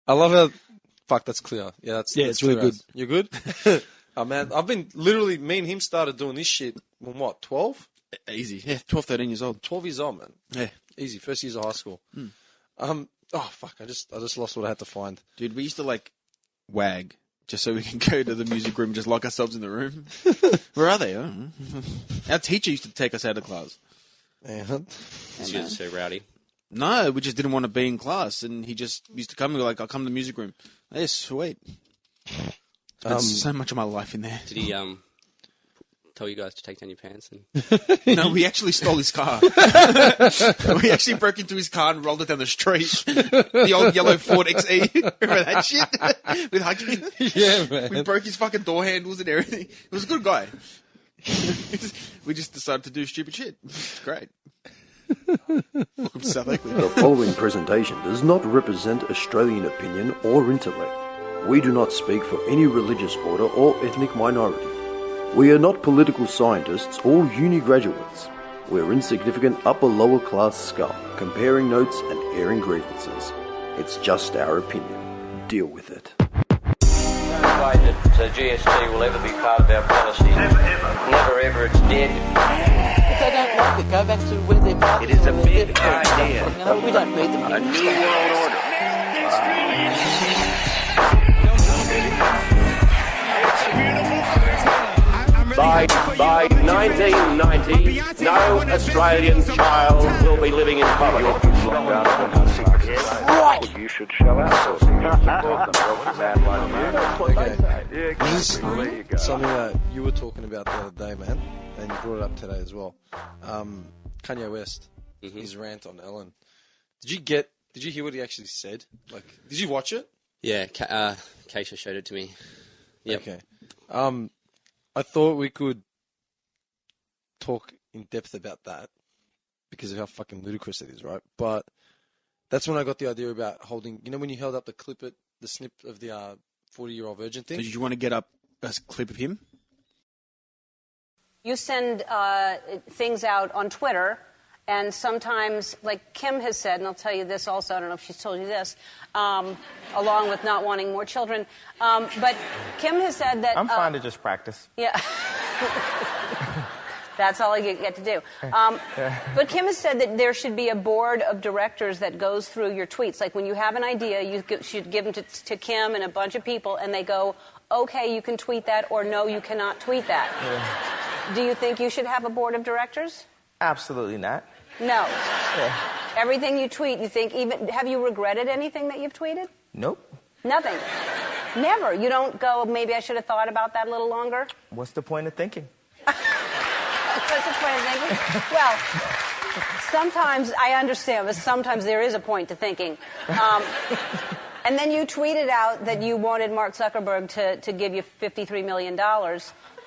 I love how... Fuck, that's clear. Yeah, that's it's really good. You're good? Oh, man, I've been literally... Me and him started doing this shit when, what, 12? Easy. Yeah, 12, 13 years old. 12 years old, man. Yeah. Easy. First years of high school. Oh, fuck, I just lost what I had to find. Dude, we used to, like, wag just so we can go to the music room and just lock ourselves in the room. Where are they? I don't know. Our teacher used to take us out of class. Yeah. It's just so rowdy. No, we just didn't want to be in class, and he just used to come and go like, I'll come to the music room. Hey, sweet. Spent so much of my life in there. Did he tell you guys to take down your pants? No, we actually stole his car. We actually broke into his car and rolled it down the street. The old yellow Ford XE. Remember that shit? With Huggy? Yeah, man. We broke his fucking door handles and everything. He was a good guy. We just decided to do stupid shit. It's great. Welcome to South Oakland. The following presentation does not represent Australian opinion or intellect. We do not speak for any religious order or ethnic minority. We are not political scientists or uni graduates. We're insignificant upper-lower class scum, comparing notes and airing grievances. It's just our opinion. Deal with it. No way that GST will ever be part of our policy. Never, ever. Never, ever. It's dead. If they don't like it, go back to where their fathers. It is a big idea. You know, we don't need them. A new world order. By 1990, no Australian child will be living in poverty. Right. You should shell out. This is something that you were talking about the other day, man, and you brought it up today as well. Kanye West, his rant on Ellen. Did you hear what he actually said? Like, did you watch it? Yeah, Keisha showed it to me. Yep. Okay. I thought we could talk in depth about that because of how fucking ludicrous it is, right? But that's when I got the idea about holding... You know when you held up the snip of the 40-year-old virgin thing? So did you want to get up a clip of him? You send things out on Twitter, and sometimes, like Kim has said, and I'll tell you this also, I don't know if she's told you this, along with not wanting more children, but Kim has said that... I'm fine to just practice. Yeah. That's all I get to do. But Kim has said that there should be a board of directors that goes through your tweets. Like when you have an idea, you should give them to Kim and a bunch of people, and they go, okay, you can tweet that, or no, you cannot tweet that. Yeah. Do you think you should have a board of directors? Absolutely not. No. Yeah. Everything you tweet, you think, have you regretted anything that you've tweeted? Nope. Nothing. Never. You don't go, maybe I should have thought about that a little longer? What's the point of thinking? What's the point of thinking? Well, sometimes I understand, but sometimes there is a point to thinking. And then you tweeted out that you wanted Mark Zuckerberg to give you $53 million.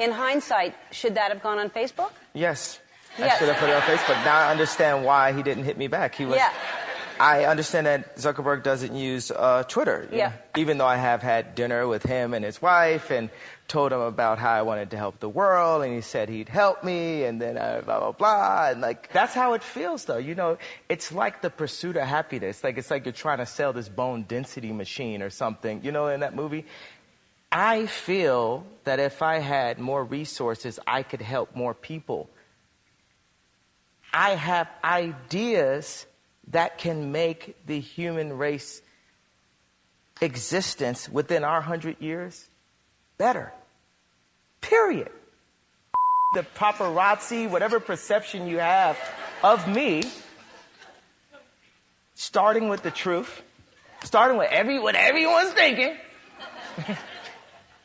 In hindsight, should that have gone on Facebook? Yes. I should have put it on Facebook. Now I understand why he didn't hit me back. I understand that Zuckerberg doesn't use Twitter. Yeah. Even though I have had dinner with him and his wife and told him about how I wanted to help the world, and he said he'd help me, and then blah, blah, blah. And like, that's how it feels, though. You know, it's like the pursuit of happiness. Like, it's like you're trying to sell this bone density machine or something, you know, in that movie. I feel that if I had more resources, I could help more people. I have ideas that can make the human race existence within our 100 years better. Period. The paparazzi, whatever perception you have of me, starting with the truth, starting with what everyone's thinking,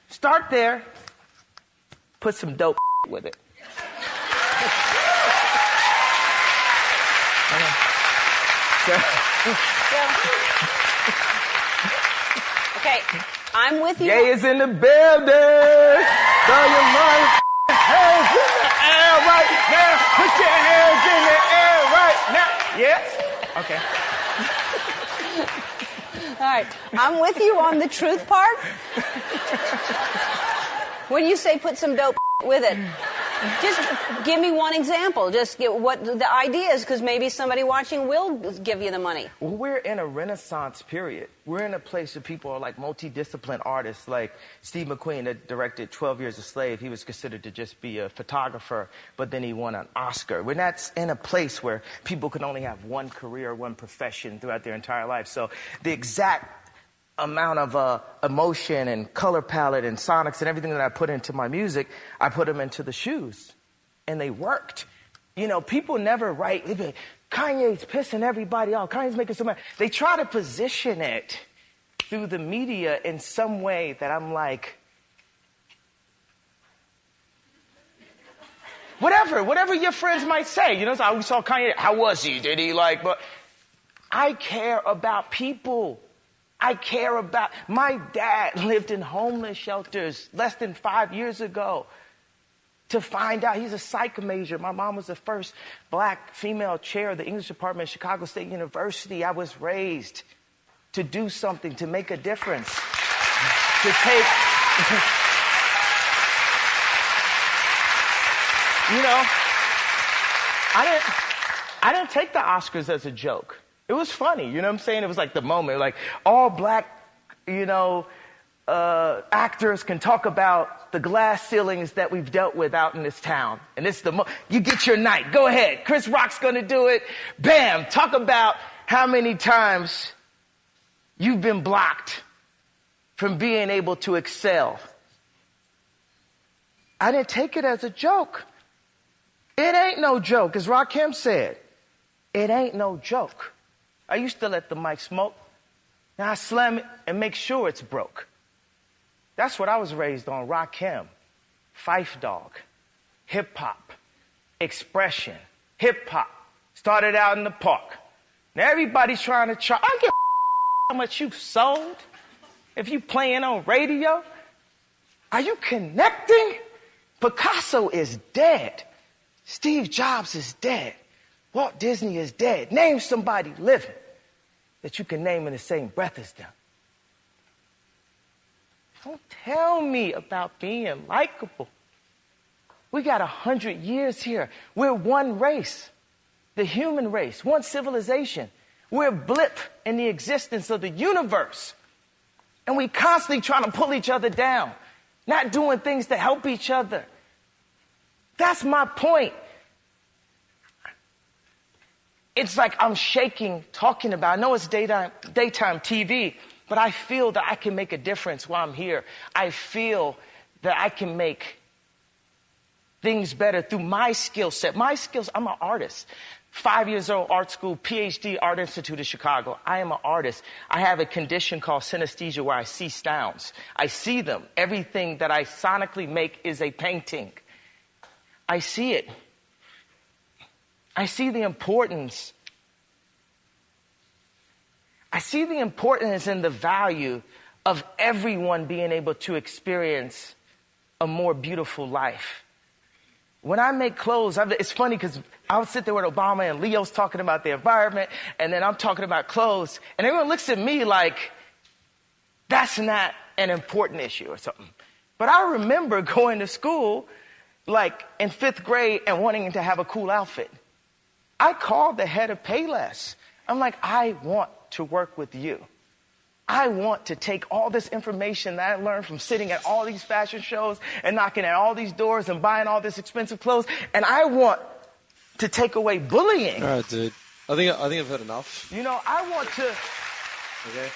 start there, put some dope with it. Okay, I'm with you. Gay is in the building. Throw your hands in the air right now. Put your hands in the air right now. Yes? Okay. All right, I'm with you on the truth part. When you say put some dope with it, Just give me one example. Just get what the idea is, because maybe somebody watching will give you the money. Well, we're in a renaissance period. We're in a place where people are like multidisciplined artists, like Steve McQueen that directed 12 Years a Slave. He was considered to just be a photographer, but then he won an Oscar. We're not in a place where people can only have one career, one profession throughout their entire life. So the exact amount of emotion and color palette and sonics and everything that I put into my music, I put them into the shoes. And they worked. You know, people never write, they be like, Kanye's pissing everybody off. Kanye's making so much. They try to position it through the media in some way that I'm like, whatever your friends might say. You know, so we saw Kanye, how was he? Did he like, but I care about people. I care about, my dad lived in homeless shelters less than 5 years ago to find out he's a psych major. My mom was the first black female chair of the English department at Chicago State University. I was raised to do something, to make a difference, to take, you know, I didn't take the Oscars as a joke. It was funny, you know what I'm saying? It was like the moment, like all black, you know, actors can talk about the glass ceilings that we've dealt with out in this town. And it's you get your night. Go ahead. Chris Rock's going to do it. Bam. Talk about how many times you've been blocked from being able to excel. I didn't take it as a joke. It ain't no joke, as Rakim said. It ain't no joke. I used to let the mic smoke. Now I slam it and make sure it's broke. That's what I was raised on. Rakim, Fife Dog, hip hop, expression, hip hop. Started out in the park. Now everybody's trying to charge. I don't give a how much you've sold. If you playing on radio, are you connecting? Picasso is dead. Steve Jobs is dead. Walt Disney is dead. Name somebody living that you can name in the same breath as them. Don't tell me about being likable. We got 100 years here. We're one race, the human race, one civilization. We're a blip in the existence of the universe. And we constantly trying to pull each other down, not doing things to help each other. That's my point. It's like I'm shaking talking about, I know it's daytime TV, but I feel that I can make a difference while I'm here. I feel that I can make things better through my skill set. My skills, I'm an artist. 5 years old, art school, PhD, Art Institute of Chicago. I am an artist. I have a condition called synesthesia where I see sounds. I see them. Everything that I sonically make is a painting. I see it. I see the importance. I see the importance and the value of everyone being able to experience a more beautiful life. When I make clothes, it's funny because I'll sit there with Obama and Leo's talking about the environment, and then I'm talking about clothes, and everyone looks at me like that's not an important issue or something. But I remember going to school like in 5th grade and wanting to have a cool outfit. I called the head of Payless. I'm like, I want to work with you. I want to take all this information that I learned from sitting at all these fashion shows and knocking at all these doors and buying all this expensive clothes, and I want to take away bullying. All right, dude. I think I've heard enough. You know, I want to. Okay.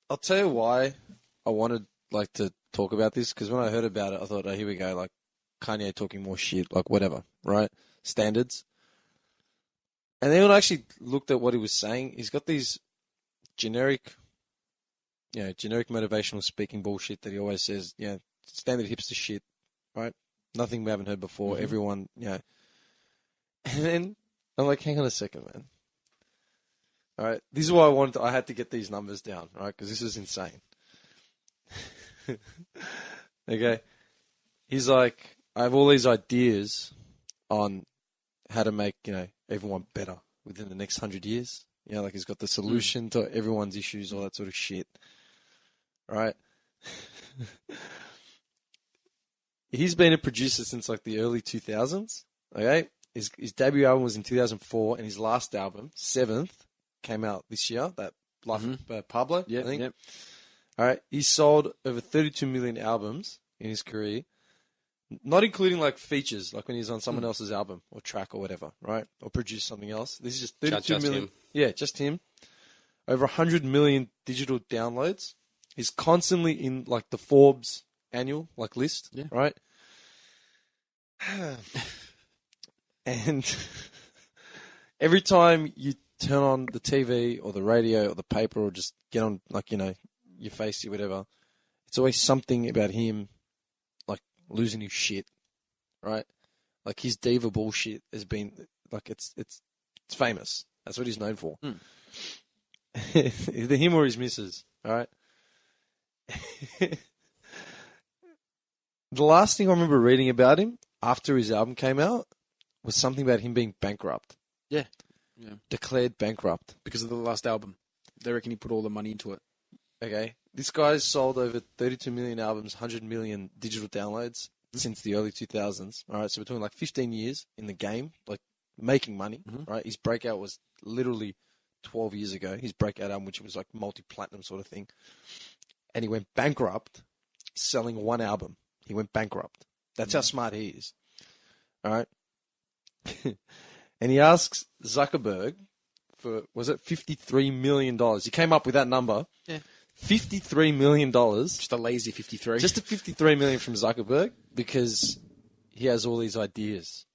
I'll tell you why I wanted to talk about this, because when I heard about it, I thought, oh, here we go, like Kanye talking more shit, like whatever, right? Standards. And then when I actually looked at what he was saying, he's got these generic motivational speaking bullshit that he always says, standard hipster shit, right? Nothing we haven't heard before. Mm-hmm. Everyone, And then I'm like, hang on a second, man. All right, this is why I had to get these numbers down, right? Because this is insane. Okay. He's like, I have all these ideas on how to make, everyone better within the next 100 years. He's got the solution to everyone's issues, all that sort of shit. Right? He's been a producer since like the early 2000s. Okay, his debut album was in 2004, and his last album, 7th, came out this year. That Life of Pablo, I think. Yep. All right, he sold over 32 million albums in his career, not including like features, like when he's on someone else's album or track or whatever, right? Or produced something else. This is just 32 Just million. him. Yeah, just him. Over 100 million digital downloads. He's constantly in like the Forbes annual like list, right? And every time you turn on the TV or the radio or the paper or just get on like, you know, your face or whatever, it's always something about him like losing his shit, right? Like his diva bullshit has been like it's famous. That's what he's known for. Either him or his missus, all right? The last thing I remember reading about him after his album came out was something about him being bankrupt. Yeah. Declared bankrupt. Because of the last album. They reckon he put all the money into it. Okay. This guy's sold over 32 million albums, 100 million digital downloads since the early 2000s. All right. So between like 15 years in the game, like making money, right? His breakout was literally 12 years ago. His breakout album, which was like multi-platinum sort of thing. And he went bankrupt selling one album. He went bankrupt. That's how smart he is. All right. And he asks Zuckerberg for, was it $53 million? He came up with that number. Yeah. $53 million. Just a lazy 53. Just a $53 million from Zuckerberg because he has all these ideas,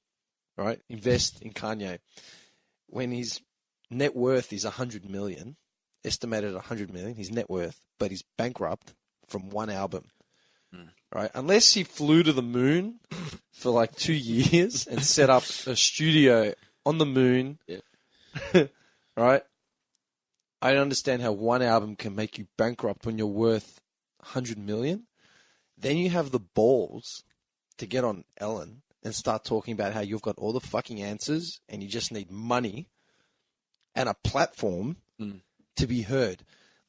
right? Invest in Kanye. When his net worth is $100 million, estimated at $100 million, his net worth, but he's bankrupt from one album. Right? Unless he flew to the moon for like 2 years and set up a studio on the moon. Yeah. Right? I don't understand how one album can make you bankrupt when you're worth 100 million. Then you have the balls to get on Ellen and start talking about how you've got all the fucking answers and you just need money and a platform to be heard.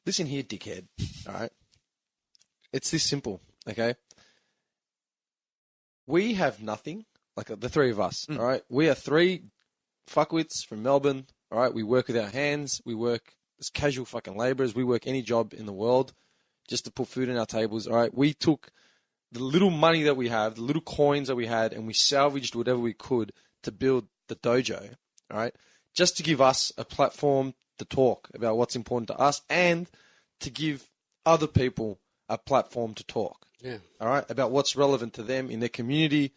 Listen here, dickhead. All right? It's this simple, okay? We have nothing, like the three of us, all right? We are three fuckwits from Melbourne, all right? We work with our hands. We work as casual fucking labourers. We work any job in the world just to put food on our tables, all right? We took the little money that we have, the little coins that we had, and we salvaged whatever we could to build the dojo, all right? Just to give us a platform to talk about what's important to us and to give other people a platform to talk. Yeah. All right, about what's relevant to them in their community,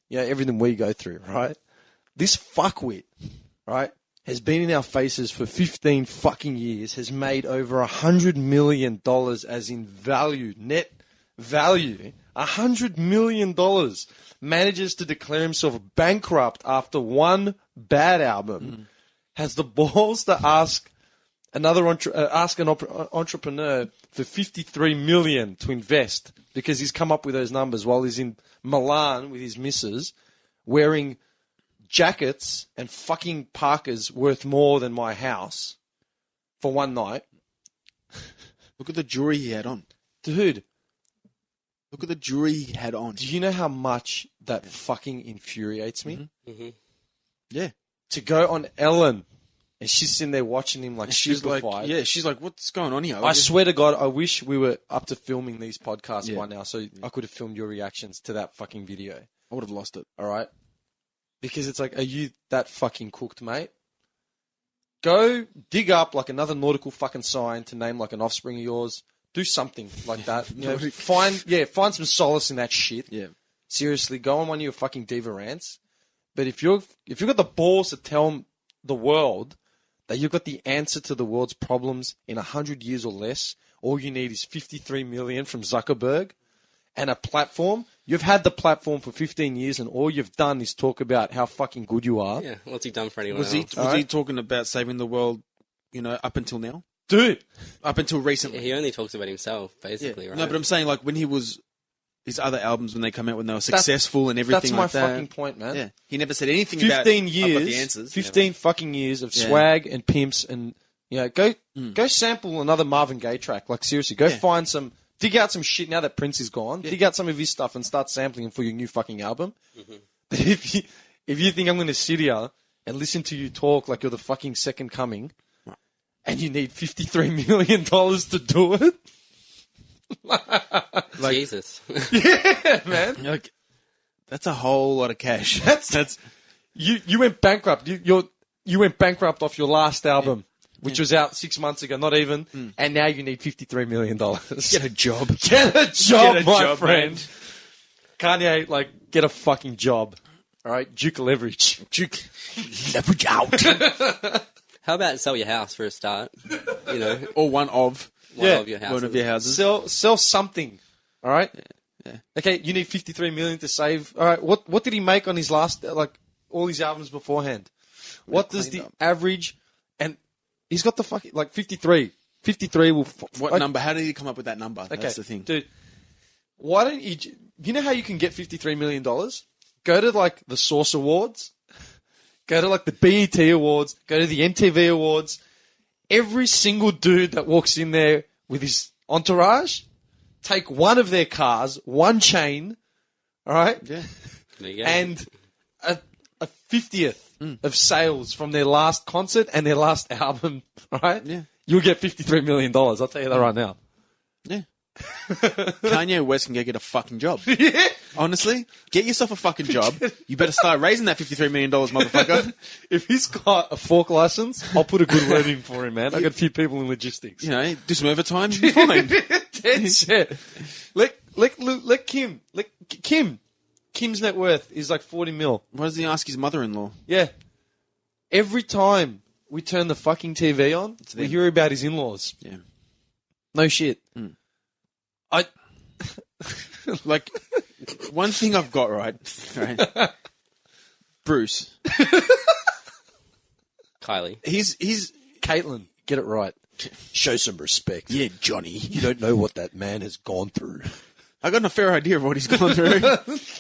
you know, everything we go through, right? This fuckwit, right, has been in our faces for 15 fucking years, has made over $100 million as in value, net value, $100 million, manages to declare himself bankrupt after one bad album, has the balls to ask an entrepreneur for $53 million to invest because he's come up with those numbers while he's in Milan with his missus wearing jackets and fucking parkas worth more than my house for one night. Look at the jewelry he had on. Dude. Look at the jewelry he had on. Do you know how much that fucking infuriates me? Yeah. To go on Ellen and she's sitting there watching him like She's like, stupefied. she's like, what's going on here? I swear to God, I wish we were up to filming these podcasts by now so I could have filmed your reactions to that fucking video. I would have lost it. All right? Because it's like, are you that fucking cooked, mate? Go dig up like another nautical fucking sign to name like an offspring of yours. Do something like that. You know, find some solace in that shit. Yeah. Seriously, go on one of your fucking diva rants. But if you've got the balls to tell the world that you've got the answer to the world's problems in 100 years or less, all you need is $53 million from Zuckerberg and a platform. You've had the platform for 15 years and all you've done is talk about how fucking good you are. Yeah, what's he done for anyone Was else? he talking about saving the world, you know, up until now? Dude. Up until recently. He only talks about himself, basically, right? No, but I'm saying, like, when he was... His other albums, when they come out, when they were successful and everything like that. That's my fucking point, man. Yeah. He never said anything 15 about... years, I've got the answers. 15 fucking years of swag and pimps and, you know, go sample another Marvin Gaye track. Like, seriously, go find some dig out some shit now that Prince is gone. Dig out some of his stuff and start sampling him for your new fucking album. But if you think I'm going to sit here and listen to you talk like you're the fucking second coming, and you need $53 million to do it, Jesus. yeah, man. Like, that's a whole lot of cash. That's you went bankrupt. You went bankrupt off your last album, which was out 6 months ago, not even, and now you need $53 million. Get a job. Get a job, Get a my job, friend. man. Kanye, like, get a fucking job. All right, Duke leverage. Duke leverage out. How about sell your house for a start? You know, Or one of one of your houses. one of your houses. Sell something. All right. Yeah. Okay, you need $53 million to save. All right, what did he make on his last, like, all his albums beforehand? What does the average? And he's got the fucking, like, 53. 53 will. What number? How did he come up with that number? Okay, That's the thing. dude. Why don't you know how you can get $53 million? Go to, like, the Source Awards. Go to, like, the BET Awards. Go to the MTV Awards. Every single dude that walks in there with his entourage, take one of their cars, one chain, all right? Yeah. There you go. And a 50th of sales from their last concert and their last album, all right? Yeah. You'll get $53 million. I'll tell you that right now. Yeah. Kanye West can go get a fucking job. Yeah. Honestly, get yourself a fucking job. You better start raising that $53 million, motherfucker. If he's got a fork license, I'll put a good word in for him, man. I got a few people in logistics. You know, do some overtime, you'll be fine. Dead set. Let Kim. Kim's net worth is like 40 mil. Why doesn't he ask his mother-in-law? Yeah. Every time we turn the fucking TV on, we hear about his in-laws. Yeah. No shit. Like, one thing I've got right. Bruce. Kylie. He's Caitlin, get it right. Show some respect. yeah, Johnny. You don't know what that man has gone through. I got a fair idea of what he's gone through.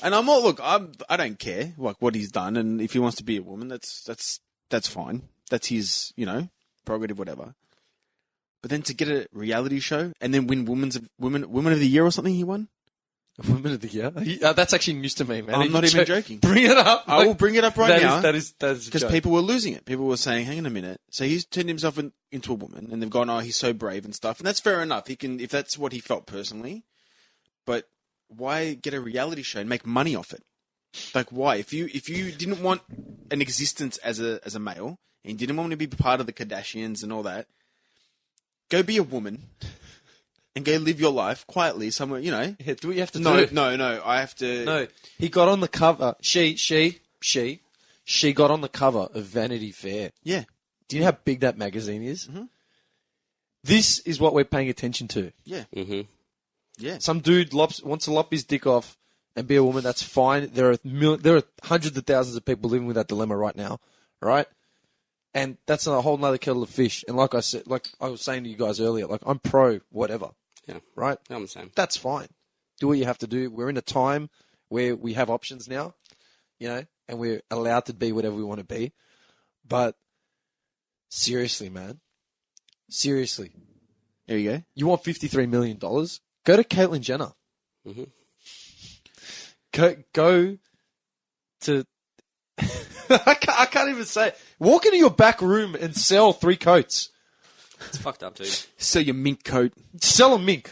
And I'm all, look, I don't care, like, what he's done, and if he wants to be a woman, that's fine. That's his, prerogative, whatever. But then to get a reality show and then win Women of the Year or something, he won? Women of the Year? That's actually news to me, man. I'm not even joking. Bring it up. I will bring it up right now. That is because people were losing it. People were saying, hang on a minute. So he's turned himself into a woman, and they've gone, oh, he's so brave and stuff. And that's fair enough. He can, if that's what he felt personally. But why get a reality show and make money off it? Like, why? If you didn't want an existence as a male, and you didn't want to be part of the Kardashians and all that, go be a woman and go live your life quietly somewhere, Yeah, do what you have to No, do. no, I have to... No, he got on the cover. She got on the cover of Vanity Fair. Yeah. Do you know how big that magazine is? Mm-hmm. This is what we're paying attention to. Yeah. Mm-hmm. Yeah. Some dude wants to lop his dick off and be a woman. That's fine. There are hundreds of thousands of people living with that dilemma right now, right? And that's a whole nother kettle of fish. And like I said, like I was saying to you guys earlier, like I'm pro whatever. Yeah. Right? I'm the same. That's fine. Do what you have to do. We're in a time where we have options now, and we're allowed to be whatever we want to be. But seriously, man. Seriously. There you go. You want $53 million? Go to Caitlyn Jenner. Mm-hmm. Go to... I can't even say it. Walk into your back room and sell 3 coats. It's fucked up, dude. Sell your mink coat. Sell a mink.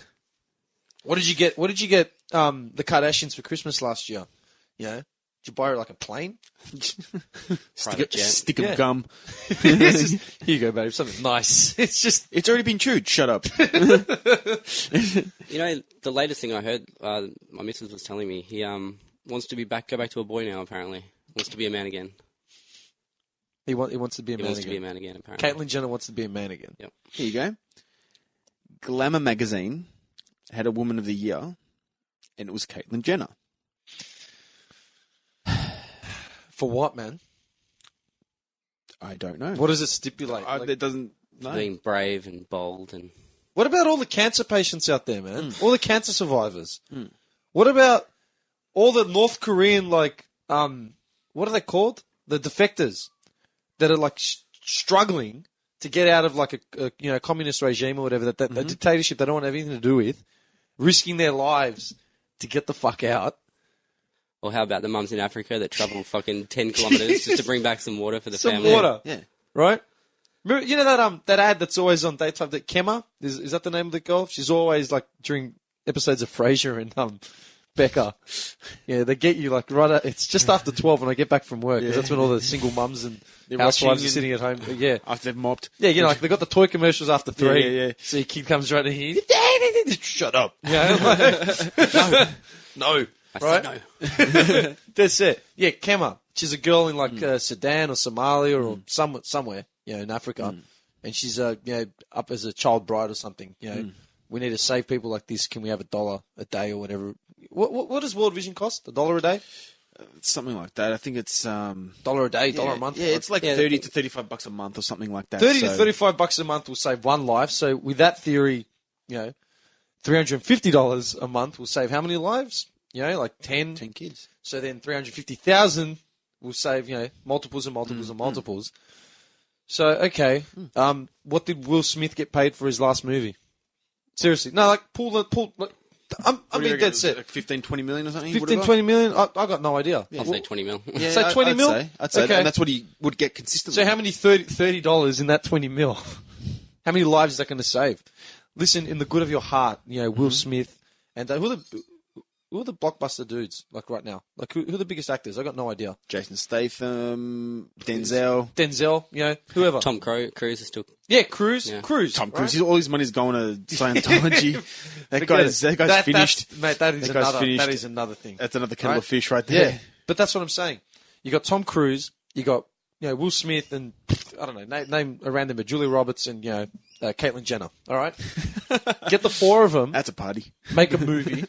What did you get? What did you get? The Kardashians for Christmas last year. Did you buy her like a plane? Private jet. Stick of gum. It's just, here you go, babe. Something nice. It's already been chewed. Shut up. The latest thing I heard, my missus was telling me, he wants to go back to a boy now, apparently. Wants to be a man again. He wants to be a man again. He wants to be a man again, apparently. Caitlyn Jenner wants to be a man again. Yep. Here you go. Glamour magazine had a Woman of the Year, and it was Caitlyn Jenner. For what, man? I don't know. What does it stipulate? It doesn't... No. Being brave and bold and... What about all the cancer patients out there, man? All the cancer survivors. What about all the North Korean, like, what are they called? The defectors that are like struggling to get out of like a communist regime or whatever, that dictatorship they don't want to have anything to do with, risking their lives to get the fuck out. Or how about the mums in Africa that travel fucking 10 kilometres just to bring back some water for the Some family? water. Yeah. Right? Remember, you know that ad that's always on Daytime, that Kemma? Is that the name of the girl? She's always like during episodes of Frasier and Becca. Yeah, they get you like it's just after 12 when I get back from work, because that's when all the single mums and They're housewives watching are sitting at home. Yeah. After they've mopped. Yeah, you know, like they got the toy commercials after 3. Yeah. So your kid comes right in here. Shut up. Yeah. No. I Right? said no. That's it. Yeah, Kemma. She's a girl in like Sudan or Somalia or somewhere, you know, in Africa, and she's you know, up as a child bride or something. You know, we need to save people like this. Can we have $1 a day or whatever? What does World Vision cost? $1 a day? Something like that. I think it's $1 a day, $1 a month. Yeah, it's like 30 to $35 a month or something like that. 30 to $35 a month will save one life. So with that theory, you know, $350 a month will save how many lives? You know, like 10 kids. So then 350,000 will save, you know, multiples and multiples and multiples. So, okay. What did Will Smith get paid for his last movie? Seriously. No, like, I'm being dead set. Like 15, 20 million or something? 15, 20 million? I got no idea. I'll say 20 mil. Yeah, Say 20 mil? I'd say Okay. and that's what he would get consistently. So how many $30 in that 20 mil? How many lives is that going to save? Listen, in the good of your heart, you know, Will Smith, and who are the blockbuster dudes, like, right now? Like, who are the biggest actors? I got no idea. Jason Statham, Denzel, you know, whoever. Tom Cruise is still... Yeah, Cruise. Yeah. Cruise. Tom Cruise. right? All his money's going to Scientology. that Forget guy's it. finished. Mate, that is That guy's finished. that is another thing. That's another kettle Right? of fish right there. Yeah, but that's what I'm saying. You got Tom Cruise, you got, you know, Will Smith, and I don't know, name a random, but Julia Roberts and, you know, Caitlyn Jenner. All right, get the 4 of them, That's a party. make a movie,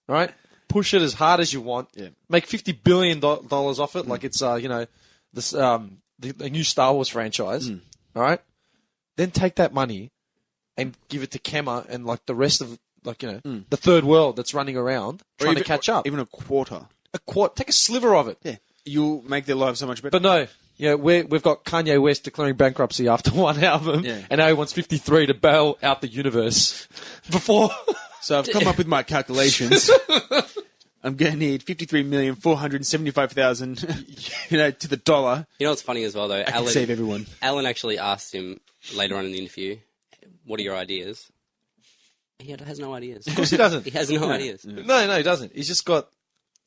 all right, push it as hard as you want, make $50 billion off it, like it's you know, this the new Star Wars franchise, all right. Then take that money and give it to Kemma and like the rest of, like, you know, the third world that's running around trying to catch up. Even a quarter. Take a sliver of it. Yeah. You'll make their lives so much better. But no, yeah, we've got Kanye West declaring bankruptcy after one album, and now he wants 53 to bail out the universe before. So I've come up with my calculations. I'm going to need 53,475,000, you know, to the dollar. You know what's funny as well, though? I can save everyone. Alan actually asked him later on in the interview, what are your ideas? He has no ideas. Of course he doesn't. He has no ideas. No, he doesn't. He's just got,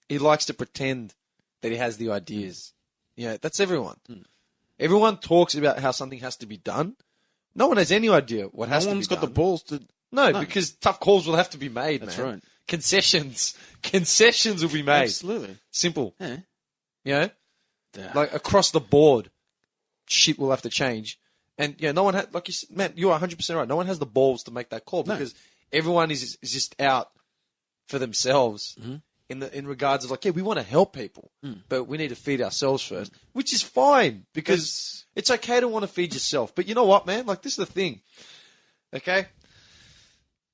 he likes to pretend that he has the ideas. Yeah, that's everyone. Everyone talks about how something has to be done. No one has any idea what has to be done. No one's got the balls to... No, because tough calls will have to be made, That's man. right. Concessions will be made. Absolutely. Simple. Yeah. You know? Yeah. Like, across the board, shit will have to change. And, yeah, no one has, like you said, man, you're 100% right. No one has the balls to make that call because everyone is just out for themselves in regards of like, yeah, we want to help people, but we need to feed ourselves first, which is fine because it's okay to want to feed yourself. But you know what, man? Like, this is the thing. Okay?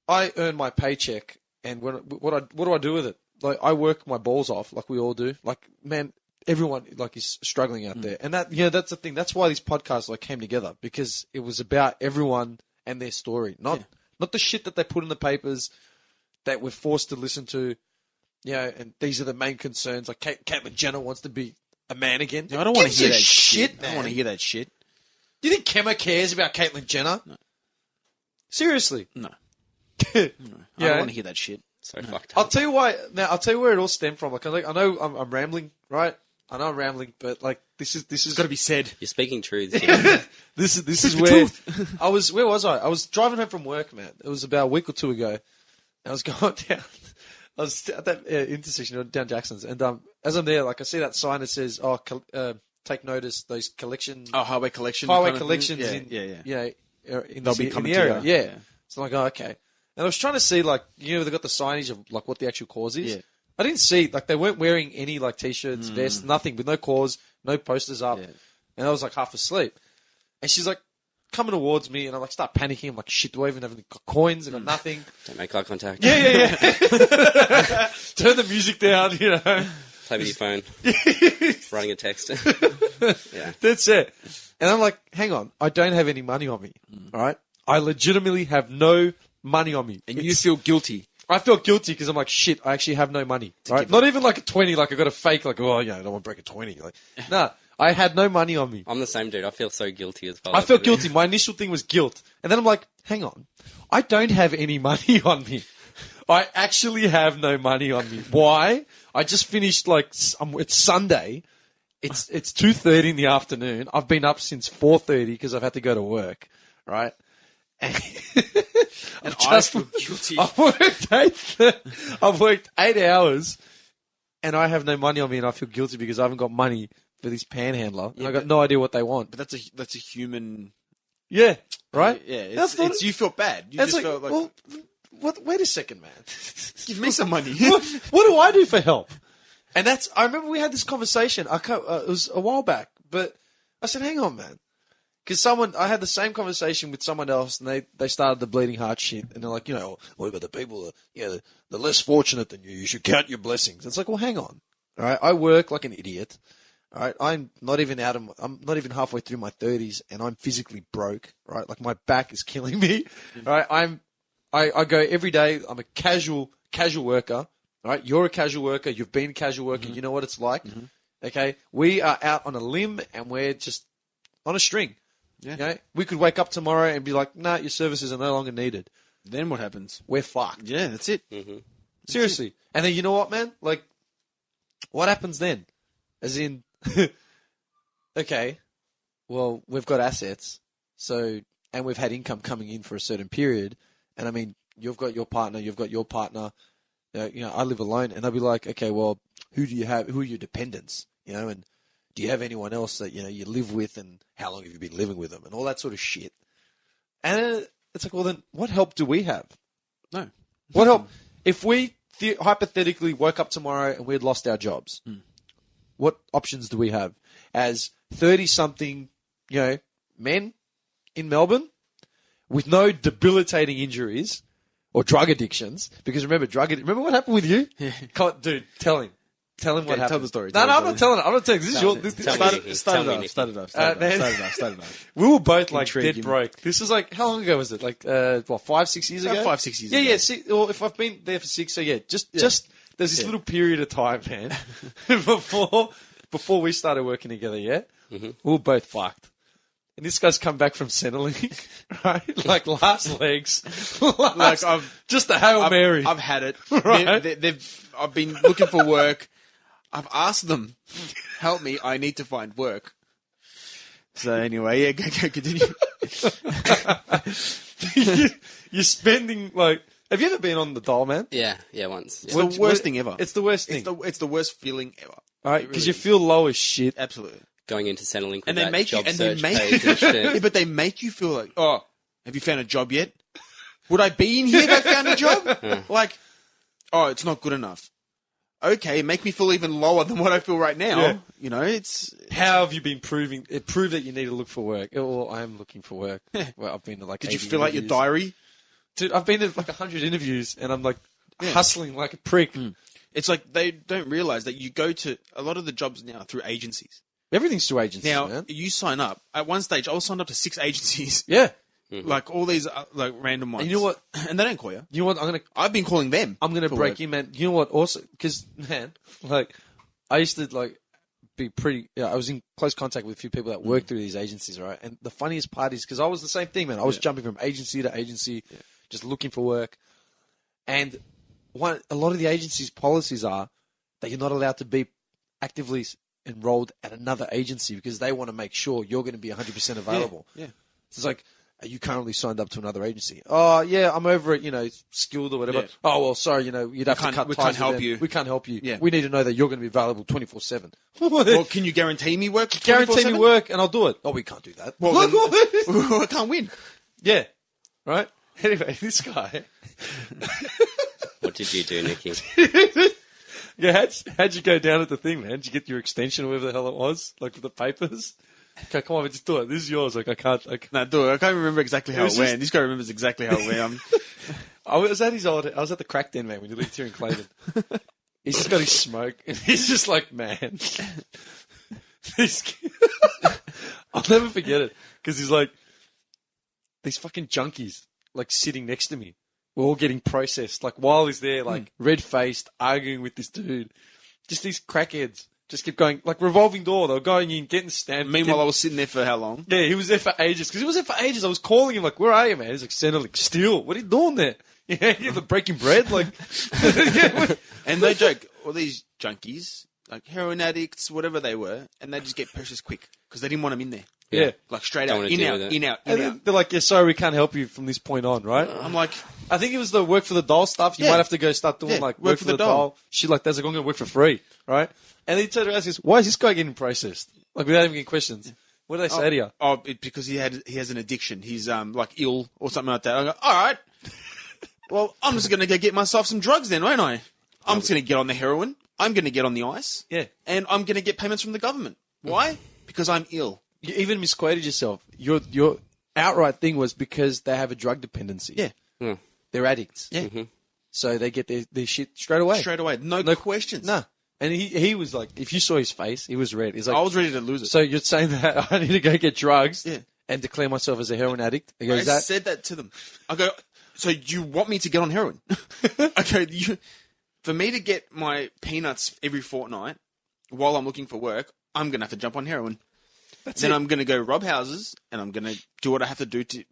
I earn my paycheck, and what do I do with it? Like, I work my balls off, like we all do. Like, man, everyone like is struggling out there, and that that's the thing. That's why these podcasts like came together, because it was about everyone and their story, not the shit that they put in the papers that we're forced to listen to. You know, and these are the main concerns. Like, Caitlyn Jenner wants to be a man again. No, I don't want to hear that shit, man. I don't want to hear that shit. Do you think Kemma cares about Caitlyn Jenner? No. Seriously? No. I don't want to hear that shit. So fucked up. I'll tell you why. Now, I'll tell you where it all stemmed from. Like, I know I'm rambling, right? I know I'm rambling, but like this is got to be said. You're speaking truths here. This is where I was. Where was I? I was driving home from work, man. It was about a week or two ago. I was going down. I was at that intersection down Jackson's, and as I'm there, like I see that sign that says, "Oh, take notice those collection." Oh, highway collection. Highway kind of collections. thing? in They'll be in coming the area. to you. Yeah. So I'm like, oh, okay. And I was trying to see, like, you know, they got the signage of like what the actual cause is. Yeah. I didn't see, like, they weren't wearing any like t-shirts, vests, nothing, with no cause, no posters up. Yeah. And I was like half asleep. And she's like coming towards me, and I like start panicking. I'm like, shit, do I even have any coins? I got nothing. Don't make eye contact. Yeah. Turn the music down, you know. Play with your phone. Writing a text. Yeah. That's it. And I'm like, hang on, I don't have any money on me. All right? I legitimately have no money on me. And you feel guilty. I felt guilty because I'm like, shit, I actually have no money. Right? Not even like a 20, like I got a fake, like, oh, yeah, I don't want to break a 20. Like, nah, I had no money on me. I'm the same dude. I feel so guilty as well. I felt guilty. My initial thing was guilt. And then I'm like, hang on. I don't have any money on me. I actually have no money on me. Why? I just finished it's Sunday. It's 2:30 in the afternoon. I've been up since 4:30 because I've had to go to work, right? And I feel guilty. I've worked 8 hours and I have no money on me and I feel guilty because I haven't got money for this panhandler. And I got no idea what they want. But that's a human. Yeah, right? Yeah, it's you felt bad. You just felt like, well, wait a second, man. give me some money. What do I do for help? And I remember we had this conversation. It was a while back, but I said, hang on, man. Because I had the same conversation with someone else, and they started the bleeding heart shit, and they're like, what about the people, the less fortunate than you? You should count your blessings. It's like, well, hang on. All right, I work like an idiot. All right, I'm not even halfway through my 30s, and I'm physically broke. Right, like my back is killing me. All right, I go every day. I'm a casual worker. All right, you're a casual worker. You've been a casual worker. Mm-hmm. You know what it's like. Mm-hmm. Okay, we are out on a limb, and we're just on a string. Yeah. Okay? We could wake up tomorrow and be like, nah, your services are no longer needed. Then what happens? We're fucked. Yeah, that's it. Mm-hmm. Seriously. And then you know what, man? Like, what happens then? As in, okay, well, we've got assets, and we've had income coming in for a certain period. And I mean, you've got your partner. I live alone. And they'll be like, okay, well, who do you have? Who are your dependents? And do you have anyone else that, you live with, and how long have you been living with them, and all that sort of shit. And it's like, well, then what help do we have? No. What help? If we hypothetically woke up tomorrow and we had lost our jobs, what options do we have? As 30-something, men in Melbourne with no debilitating injuries or drug addictions, because remember what happened with you? Dude, tell him. Tell him what happened. Tell the story. No, I'm not telling it. I'm not telling it. Start it off. We were both like dead broke. This is like, how long ago was it? Like, 5-6 years ago? 5-6 years ago. Yeah. Or if I've been there for 6, so yeah. Just there's this little period of time, man, before we started working together. Yeah, we were both fucked. And this guy's come back from Centrelink, right? Like last legs, just a Hail Mary. I've had it. Right? I've been looking for work. I've asked them, help me, I need to find work. So anyway, go continue. You're spending have you ever been on the dole, man? Yeah, once. It's the worst thing ever. It's the worst thing. It's the worst feeling ever. All right, because you feel low as shit. Absolutely. Going into Centrelink with and they make you, job search page and shit. Yeah, but they make you feel like, oh, have you found a job yet? Would I be in here if I found a job? Like, oh, it's not good enough. Okay, make me feel even lower than what I feel right now. Yeah. It's how have you been proving? It proved that you need to look for work. Well, I am looking for work. Well, I've been to like. Did you fill out your diary? Dude, I've been to like 100 interviews, and I'm like hustling like a prick. It's like they don't realize that you go to a lot of the jobs now through agencies. Everything's through agencies, now, man. You sign up. At one stage, I was signed up to 6 agencies. Yeah. Like all these like random ones. And you know what? And they don't call you. You know what? I've been calling them. I'm gonna break in, man. You know what? Also, because man, like I used to be pretty. I was in close contact with a few people that work through these agencies, right? And the funniest part is because I was the same thing, man. I was jumping from agency to agency, just looking for work. And a lot of the agencies' policies are that you're not allowed to be actively enrolled at another agency because they want to make sure you're going to be 100% available. Yeah. So it's like, are you currently signed up to another agency? Oh, yeah, I'm over at, Skilled or whatever. Yeah. Oh, well, sorry, you'd have to cut ties. We can't help you. We can't help you. Yeah. We need to know that you're going to be available 24/7. Well, can you guarantee me work? Guarantee me work and I'll do it. Oh, we can't do that. Well, then, I can't win. Yeah. Right? Anyway, this guy. What did you do, Nicky? Yeah, how'd you go down at the thing, man? Did you get your extension or whatever the hell it was? Like with the papers? Okay, come on, just do it. This is yours. Like, I can't. No, do it. I can't remember exactly how it went. This guy remembers exactly how it went. I was at the crack den, man, when you lived here in Clayton. He's just got his smoke, and he's just like, man. I'll never forget it, because he's like, these fucking junkies, like, sitting next to me. we're all getting processed. Like, while he's there, like, red-faced, arguing with this dude. Just these crackheads just keep going, like, revolving door. They were going in, getting stamped. Meanwhile, I was sitting there for how long? Yeah, he was there for ages. Because he was there for ages. I was calling him, like, where are you, man? He's like, Centrelink. Still, what are you doing there? Yeah, you're like breaking bread? Like, and no joke, all these junkies, like heroin addicts, whatever they were, and they just get precious quick because they didn't want them in there. Yeah. Like straight Don't out, wanna in deal out, with it. in out, and in then out. they're like, yeah, sorry, we can't help you from this point on, right? I'm like, I think it was the work for the doll stuff. You Yeah. might have to go start doing, Yeah, like, work for the doll. doll. Shit like that's like, I'm going to work for free, right? And then he turned around and says, why is this guy getting processed? Like, without even getting questions. What do they say to you? because he has an addiction. He's like ill or something like that. I go, all right. Well, I'm just going to go get myself some drugs then, won't I? I'm just going to get on the heroin. I'm going to get on the ice. Yeah. And I'm going to get payments from the government. Why? Because I'm ill. You even misquoted yourself. Your outright thing was because they have a drug dependency. Yeah. They're addicts. Yeah. So they get their shit straight away. Straight away. No questions. No. And he was like, if you saw his face, he was red. He's like, I was ready to lose it. so you're saying that I need to go get drugs Yeah. and declare myself as a heroin addict? He I goes, that? said that to them. I go, so you want me to get on heroin? Okay, for me to get my peanuts every fortnight while I'm looking for work, I'm going to have to jump on heroin. Then I'm going to go rob houses and I'm going to do what I have to do to,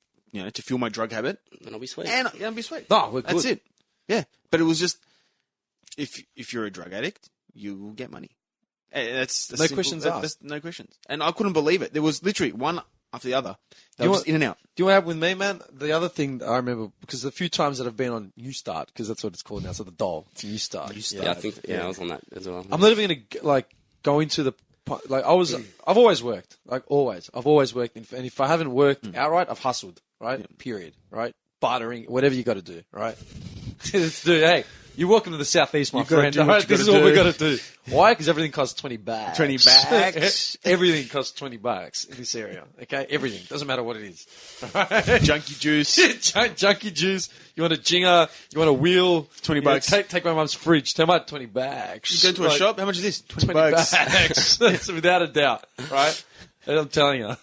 to fuel my drug habit. And I'll be sweet. And I'll be sweet. No, we're That's good. it. Yeah. But it was just, if you're a drug addict, you will get money. That's No questions asked. That's no questions. And I couldn't believe it. There was literally one after the other. They You were know just in and out. Do you know what happened with me, man? The other thing that I remember, because the few times that I've been on New Start, because that's what it's called now, so the doll, it's New Start. Yeah, I think I was on that as well. I'm not even going to, like, go into the, like, I've always worked, like, always. I've always worked, and if I haven't worked outright, I've hustled, right? Period, right? Bartering, whatever you got to do, right? Hey, you're welcome to the Southeast, my gotta friend. do what All right? you This is gotta what we do. got to do. Why? Because everything costs $20. 20 bucks. Everything costs $20 in this area. Okay, everything doesn't matter what it is. Junkie juice. Junkie juice. You want a jinger? You want a wheel? $20. Take my mum's fridge. Tell my $20. You go to a shop. How much is this? 20 $20. bucks. That's without a doubt, right? And I'm telling you.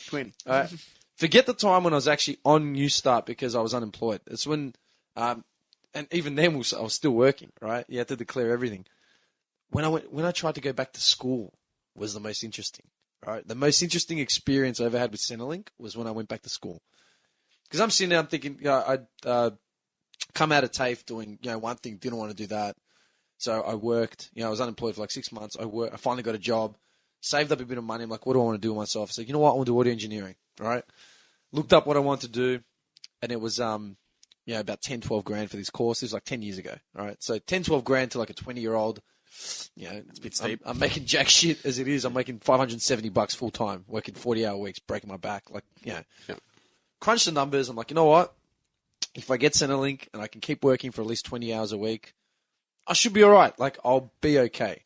20. All right. Forget the time when I was actually on New Start because I was unemployed. It's when, and even then I was still working, right? You had to declare everything. When I tried to go back to school was the most interesting, right? The most interesting experience I ever had with Centrelink was when I went back to school. Because I'm sitting there, I'm thinking, I'd come out of TAFE doing, one thing, didn't want to do that. So I worked, I was unemployed for like 6 months. I finally got a job, saved up a bit of money. I'm like, what do I want to do with myself? So, you know what? I want to do audio engineering, right? Looked up what I wanted to do, and it was, about 10, 12 grand for this course. It was like 10 years ago, all right? So 10, 12 grand to like a 20-year-old, it's a bit steep. I'm making jack shit as it is. I'm making $570 full time, working 40-hour weeks, breaking my back. Like, crunch the numbers. I'm like, you know what? If I get Centrelink and I can keep working for at least 20 hours a week, I should be all right. Like, I'll be okay.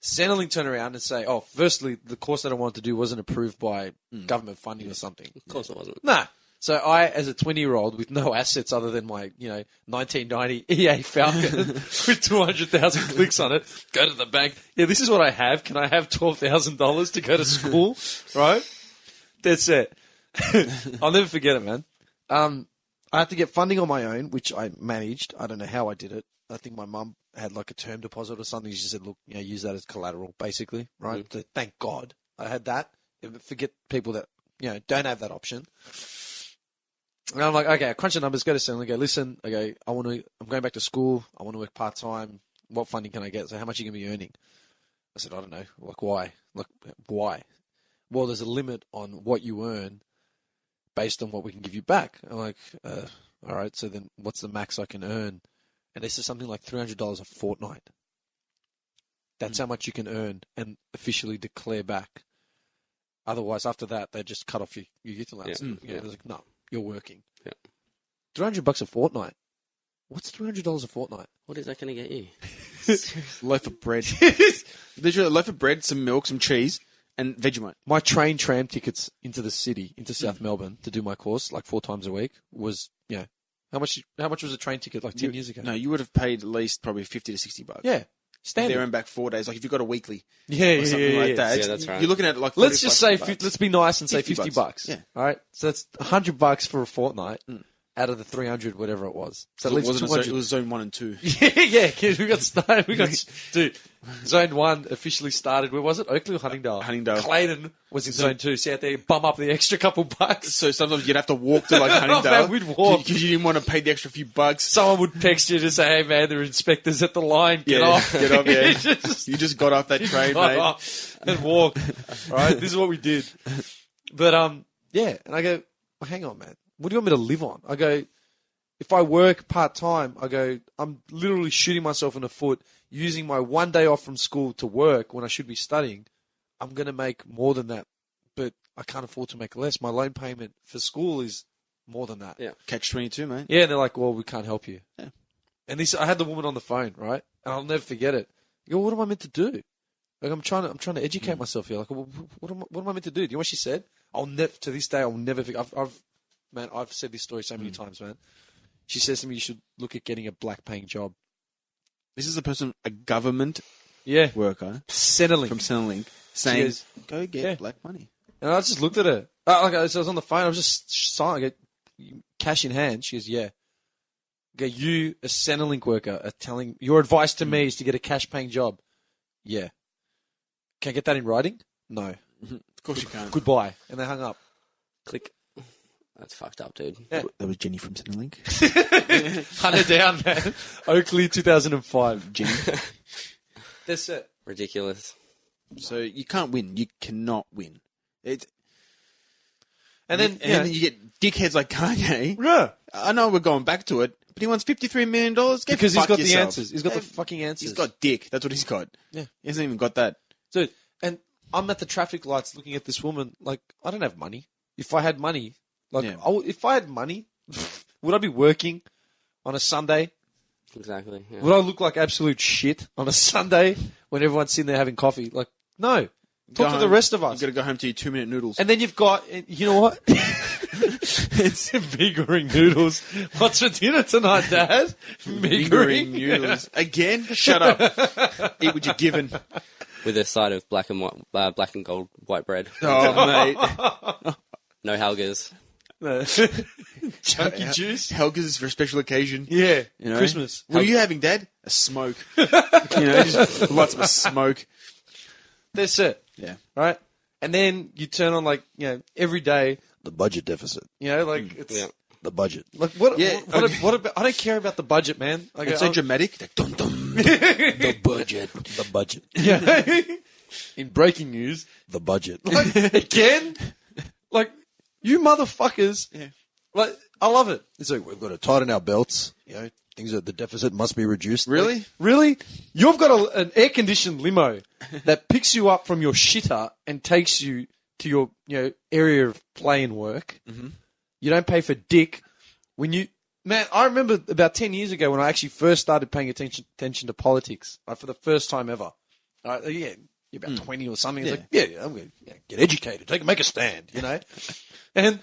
Centrelink turn around and say, oh, firstly, the course that I wanted to do wasn't approved by government funding or something. Of course it wasn't. Nah. So I, as a 20-year-old with no assets other than my, 1990 EA Falcon with 200,000 clicks on it, go to the bank. Yeah, this is what I have. Can I have $12,000 to go to school? Right? That's it. I'll never forget it, man. I had to get funding on my own, which I managed. I don't know how I did it. I think my mum had like a term deposit or something. She said, look, use that as collateral, basically, right? So thank God I had that. Forget people that, don't have that option. And I'm like, okay, I crunch the numbers, go to Centrelink, go, listen, okay, I'm going back to school. I want to work part-time. What funding can I get? So how much are you going to be earning? I said, I don't know. Like, why? Like, why? Well, there's a limit on what you earn based on what we can give you back. I'm like, all right, so then what's the max I can earn? And this is something like $300 a fortnight. That's how much you can earn and officially declare back. Otherwise, after that, they just cut off your youth allowance. They're like, no, you're working. Yeah. $300 a fortnight. What's $300 a fortnight? What is that going to get you? Loaf of bread. Literally a loaf of bread, some milk, some cheese, and Vegemite. My train tram tickets into the city, into South Melbourne, to do my course, like 4 times a week, was, how much was a train ticket like 10 years ago? No, you would have paid at least probably $50 to $60. Yeah. Standard. There and back 4 days. Like if you've got a weekly. Yeah, or something like that. Yeah, that's right. You're looking at like Let's just say, $40 let's be nice and say $50. Yeah. All right. So that's $100 for a fortnight. out of the 300, whatever it was. So So at least wasn't 200. it was zone 1 and 2. Yeah, kid, we got started. Dude, Zone 1 officially started. Where was it? Oakley or Huntingdale? Huntingdale. Clayton was in Zone 2. So you had to bum up the extra couple bucks. So sometimes you'd have to walk to like Huntingdale. Man, we'd walk. Because you didn't want to pay the extra few bucks. Someone would text you to say, hey, man, there are inspectors at the line. Get off. Get off, yeah. You You just got off that train, got mate. off and walked. All right, this is what we did. But, yeah. And I go, well, hang on, man. What do you want me to live on? I go, if I work part-time, I go, I'm literally shooting myself in the foot using my 1 day off from school to work when I should be studying. I'm going to make more than that, but I can't afford to make less. My loan payment for school is more than that. Yeah. Catch-22, mate. Yeah, and they're like, well, we can't help you. Yeah. And I had the woman on the phone, right? And I'll never forget it. I go, what am I meant to do? Like, I'm trying to educate myself here. Like, well, what am I meant to do? Do you know what she said? To this day, I'll never forget. I've said this story so many times, man. She says to me, you should look at getting a black-paying job. This is a government Yeah. worker Centrelink. from Centrelink saying, goes, go get black money. And I just looked at her. So I was on the phone. I was just silent. I go, cash in hand. She goes, yeah. I go, you, a Centrelink worker, are telling your advice to me is to get a cash-paying job. Yeah. Can I get that in writing? No. Of course you can't. Goodbye. And they hung up. Click. That's fucked up, dude. Yeah. That was Jenny from Centrelink. Hunt her down, man. Oakley, 2005. Jenny. That's it. Ridiculous. So you can't win. You cannot win. And then you get dickheads like Kanye. yeah. I know we're going back to it, but he wants $53 million. Because he's got the answers. He's got the fucking answers. He's got dick. That's what he's got. Yeah. He hasn't even got that. Dude, and I'm at the traffic lights looking at this woman. Like, I don't have money. If I had money, if I had money, would I be working on a Sunday? Exactly. Yeah. Would I look like absolute shit on a Sunday when everyone's sitting there having coffee? Like, no. Talk to the rest of us. You've got to go home to your 2-minute noodles. And then you've got, you know what? It's Meagering noodles. What's for dinner tonight, Dad? Meagering noodles. Again? Shut up. Eat what you're given. With a side of black and gold white bread. Oh, mate. No Helgas. Chunky juice. Helga's is for a special occasion. Yeah. You know? Christmas. What are you having, Dad? A smoke. Just lots of smoke. That's it. Yeah. Right? And then you turn on, like, every day, The budget deficit. it's... Yeah. The budget. Like, what Yeah. what about... I don't care about the budget, man. Like, It's so dramatic. Like, dum, dum. The budget. The budget. Yeah. In breaking news, The budget. like, again, like, you motherfuckers, like, I love it. It's like we've got to tighten our belts. Things that the deficit must be reduced. Really? Really? You've got an air-conditioned limo that picks you up from your shitter and takes you to your area of play and work. Mm-hmm. You don't pay for dick. Man, I remember about 10 years ago when I actually first started paying attention to politics, for the first time ever. You're about 20 or something. It's like, I'm going to get educated, make a stand, And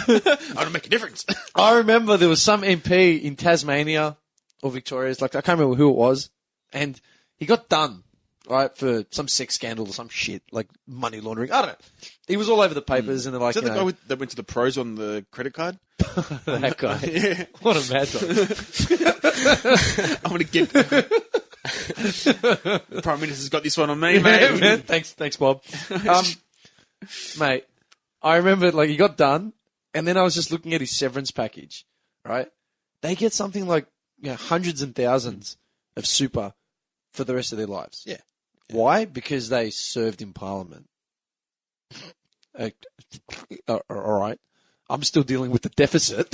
I want to make a difference. I remember there was some MP in Tasmania or Victoria, like, I can't remember who it was, and he got done, right, for some sex scandal or some shit, like money laundering. I don't know. He was all over the papers, and they're like, Is that the guy that went to the pros on the credit card? that guy. Yeah. What a mad dog. I'm going to get... The Prime Minister's got this one on me, mate. Yeah, man. Thanks, Bob. Mate, I remember, like, he got done, and then I was just looking at his severance package, right? They get something like hundreds and thousands of super for the rest of their lives. Yeah. Why? Because they served in Parliament. All right. I'm still dealing with the deficit.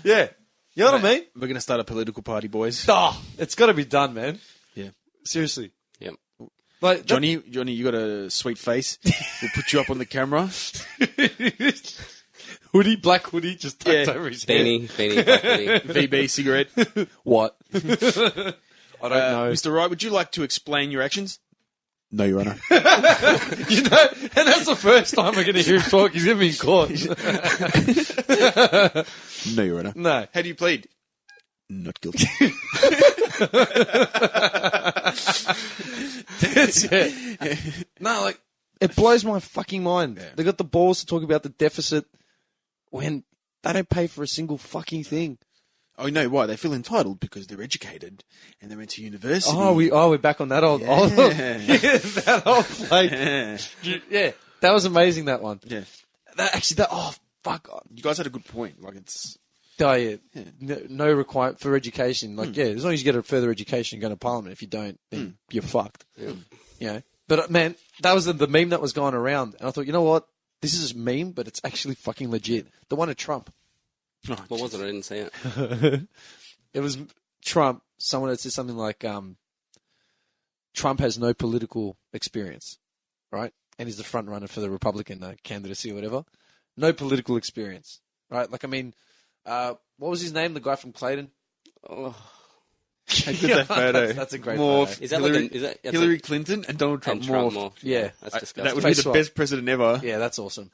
Yeah. You know what I mean? We're going to start a political party, boys. Oh, it's got to be done, man. Yeah. Seriously. Yep. Like Johnny, you got a sweet face. We'll put you up on the camera. Black hoodie, just tucked over his head. Beanie, black hoodie. VB cigarette. What? I don't know. Mr. Wright, would you like to explain your actions? No, Your Honour. And that's the first time we're going to hear him talk. He's going to be in court. No, Your Honour. No. How do you plead? Not guilty. That's it. No, like, it blows my fucking mind. They got the balls to talk about the deficit when they don't pay for a single fucking thing. Oh, you know why? They feel entitled because they're educated and they went to university. We're back on that old that old plate. Yeah, that was amazing. That one. Yeah. Fuck. You guys had a good point. Like it's. Oh, yeah. No requirement for education. Like, as long as you get a further education, go to Parliament. If you don't, then you're fucked. Yeah. You know? But, man, that was the meme that was going around. And I thought, you know what? This is a meme, but it's actually fucking legit. The one of Trump. Oh, what was it? I didn't see it. It was Trump. Someone had said something like, Trump has no political experience, right? And he's the front runner for the Republican candidacy or whatever. No political experience, right? Like, I mean, what was his name? The guy from Clayton? Oh. How good that photo. That's a great Morph. photo. Is that like Hillary Clinton and Donald Trump morphed. Yeah. That's disgusting. That would Face be the swap. best president ever. Yeah, that's awesome.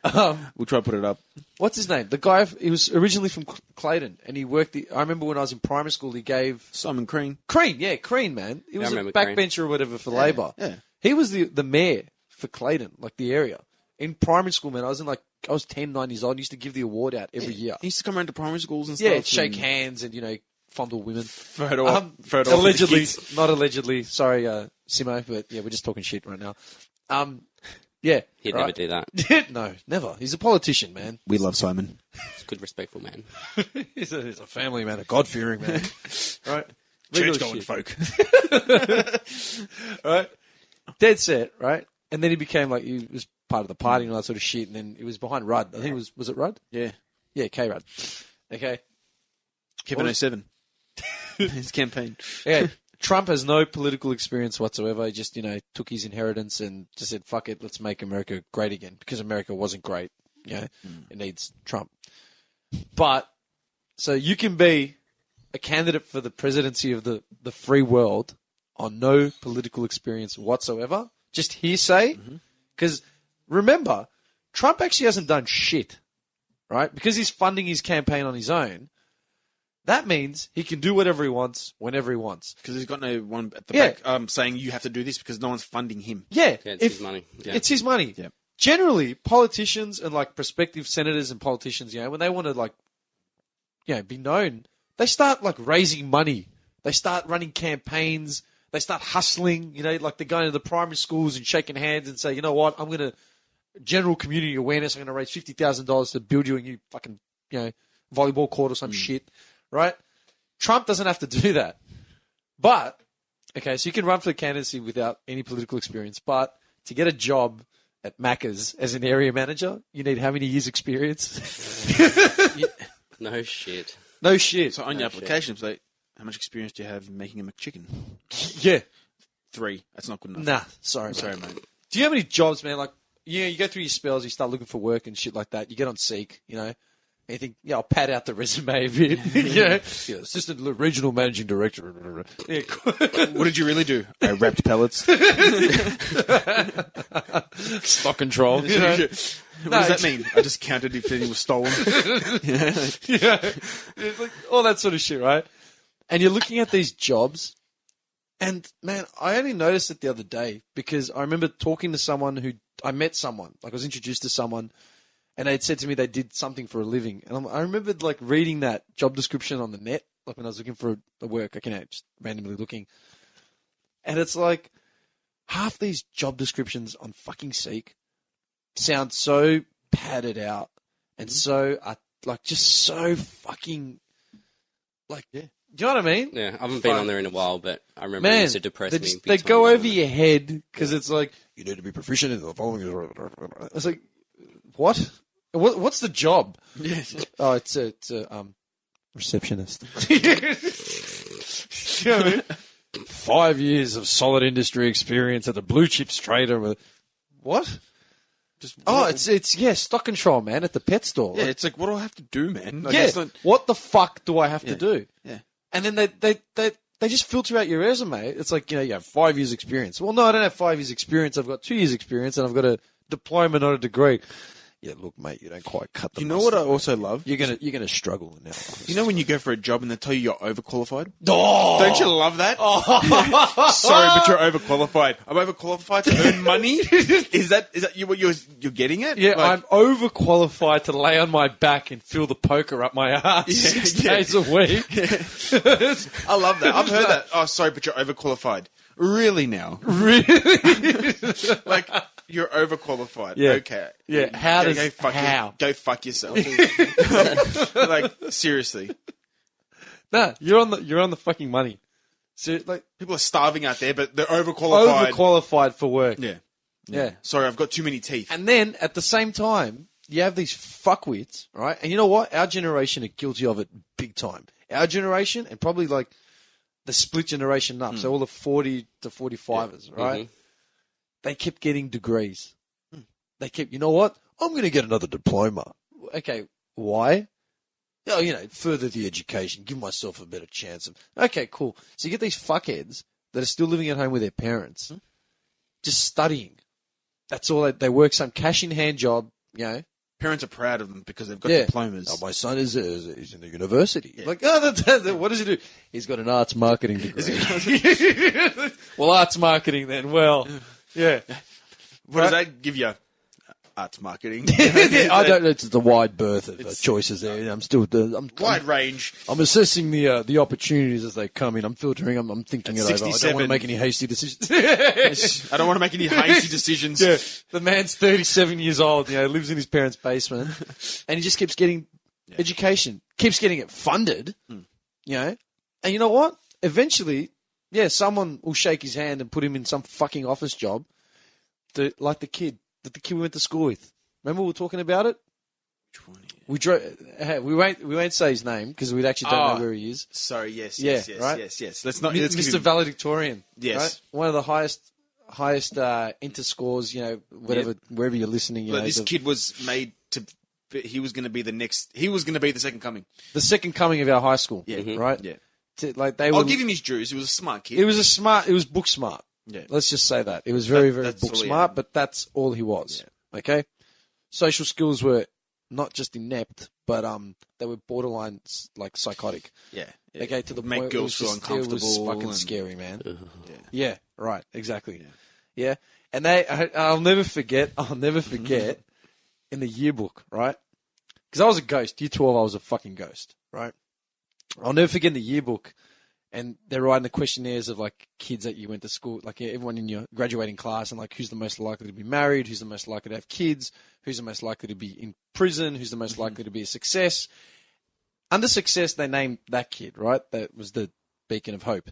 We'll try to put it up. What's his name? The guy, he was originally from Clayton, and he worked I remember when I was in primary school, he gave... Simon Crean. Crean, man. He was a backbencher or whatever for Labor. Yeah. He was the mayor for Clayton, like the area. In primary school, man, I was 10, 9 years old, and used to give the award out every year. He used to come around to primary schools and stuff. Yeah, shake hands and, fondle women. Photo op allegedly, not allegedly. Sorry, Simo, but yeah, we're just talking shit right now. Yeah. He'd never do that. No, never. He's a politician, man. We love Simon. He's a good, respectful man. he's a family man, a God-fearing man. Right? Church-going folk. Right? Dead set, right? And then he became he was part of the party and all that sort of shit, and then he was behind Rudd. I think was it Rudd? Yeah. Yeah, K-Rudd. Okay. Kevin 07. His campaign. Yeah. Trump has no political experience whatsoever. He just, took his inheritance and just said, fuck it, let's make America great again. Because America wasn't great. It needs Trump. But, so you can be a candidate for the presidency of the free world on no political experience whatsoever. Just hearsay. Because, remember, Trump actually hasn't done shit. Right? Because he's funding his campaign on his own. That means he can do whatever he wants, whenever he wants. Because he's got no one at the back saying you have to do this because no one's funding him. Yeah. It's his money. Yeah. It's his money. Yeah. Generally, politicians and prospective senators and politicians, when they want to be known, they start raising money. They start running campaigns. They start hustling. They're going to the primary schools and shaking hands and say, you know what, I'm going to general community awareness. I'm going to raise $50,000 to build you a new fucking volleyball court or some shit. Right? Trump doesn't have to do that. But, okay, so you can run for the candidacy without any political experience, but to get a job at Macca's as an area manager, you need how many years experience? No shit. No shit. So on your application, it's like, how much experience do you have in making a McChicken? Yeah. 3. That's not good enough. Nah, sorry, mate. Do you have any jobs, man? You go through your spells, you start looking for work and shit like that. You get on Seek, and you think, I'll pad out the resume a bit. Assistant regional managing director. Yeah. What did you really do? I wrapped pellets. Stock control. What does that mean? I just counted if anything was stolen. All that sort of shit, right? And you're looking at these jobs, and man, I only noticed it the other day because I remember talking to someone I met someone, I was introduced to someone. And they'd said to me they did something for a living. And I remembered reading that job description on the net, when I was looking for a work, just randomly looking. And it's half these job descriptions on fucking Seek sound so padded out and so, just so fucking, do you know what I mean? Yeah, I haven't been on there in a while, but I remember it used to depress me. They go over your head because it's you need to be proficient in the following. It's what? What's the job? Oh, it's a receptionist. You know what I mean? 5 years of solid industry experience at a blue chips trader. What? It's stock control, man, at the pet store. Yeah, it's what do I have to do, man? What the fuck do I have to do? Yeah. And then they just filter out your resume. It's you have 5 years experience. Well, no, I don't have 5 years experience. I've got 2 years experience and I've got a diploma, not a degree. Yeah, look, mate, you don't quite cut the You know what I mustard, also mate. love? You're gonna struggle in that life. You know when you go for a job and they tell you you're overqualified? Oh! Don't you love that? Sorry, but you're overqualified. I'm overqualified to earn money? Is that what you're getting at? Yeah, Like, I'm overqualified to lay on my back and feel the poker up my ass 6 days a week. I love that. I've heard that. Oh, sorry, but you're overqualified. Really now? Really? Like, you're overqualified. Yeah. Okay. Yeah. How does go fuck yourself. Like, seriously. Nah, you're on the fucking money. So, like, People are starving out there, but they're overqualified. overqualified for work. Yeah. Sorry, I've got too many teeth. And then at the same time, you have these fuckwits, right? And you know what? Our generation are guilty of it big time. Our generation and probably like the split generation up, so all the 40 to 45ers, right? Mm-hmm. They kept getting degrees. They kept, you know what? I'm going to get another diploma. Okay, why? Oh, further the education, give myself a better chance of. Okay, cool. So you get these fuckheads that are still living at home with their parents, just studying. That's all. They work some cash in hand job, Parents are proud of them because they've got Yeah. diplomas. Oh, my son is in the university. Like, what does he do? He's got an arts marketing degree. Well, arts marketing then. Well, yeah. What does that give you? Arts marketing. I don't know. It's the wide berth of choices there. I'm still. Wide range. I'm assessing the opportunities as they come in. I'm filtering. I'm thinking it over. I don't want 67. to make any hasty decisions. I don't want to make any hasty decisions. Yeah, the man's 37 years old. Lives in his parents' basement, and he just keeps getting education, keeps getting it funded. And you know what? Eventually, someone will shake his hand and put him in some fucking office job, like the kid we went to school with. Remember we were talking about it? Which one? We drove. We won't say his name because we actually don't know where he is. Sorry. Yes. right? Yes. Let's not. Mr. Valedictorian. Yes. Right? One of the highest inter scores. Wherever you're listening. This kid was made to. He was going to be the next. He was going to be the second coming. The second coming of our high school. Yeah. Right. Yeah. I'll give him his dues. He was a smart kid. It was book smart. Yeah. Let's just say that. It was very that's book all he smart, had. but that's all he was. Yeah. Okay? Social skills were not just inept, but they were borderline like psychotic. Yeah. Okay, to the Make point girls feel uncomfortable. It was fucking and- scary, man. Yeah. Yeah, right, exactly. Yeah. And I'll never forget in the yearbook, right? Because I was a ghost. Year 12, I was a fucking ghost, right? I'll never forget in the yearbook, and they're writing the questionnaires of like kids that you went to school, like everyone in your graduating class, and like who's the most likely to be married, who's the most likely to have kids, who's the most likely to be in prison, who's the most likely to be a success. Under success, they named that kid, right? That was the beacon of hope.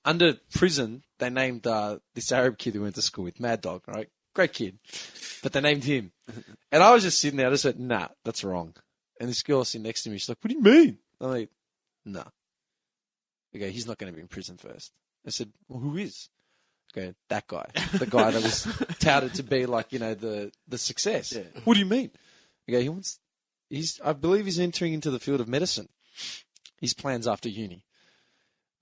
Under prison, they named this Arab kid who went to school with, Mad Dog, right? Great kid. But they named him. And I was just sitting there, I just said, nah, that's wrong. And this girl sitting next to me, she's like, what do you mean? I'm like, nah. Okay, he's not going to be in prison first. I said, well, who is? Okay, that guy. The guy that was touted to be like, the success. Yeah. What do you mean? Okay, I believe he's entering into the field of medicine. His plans after uni.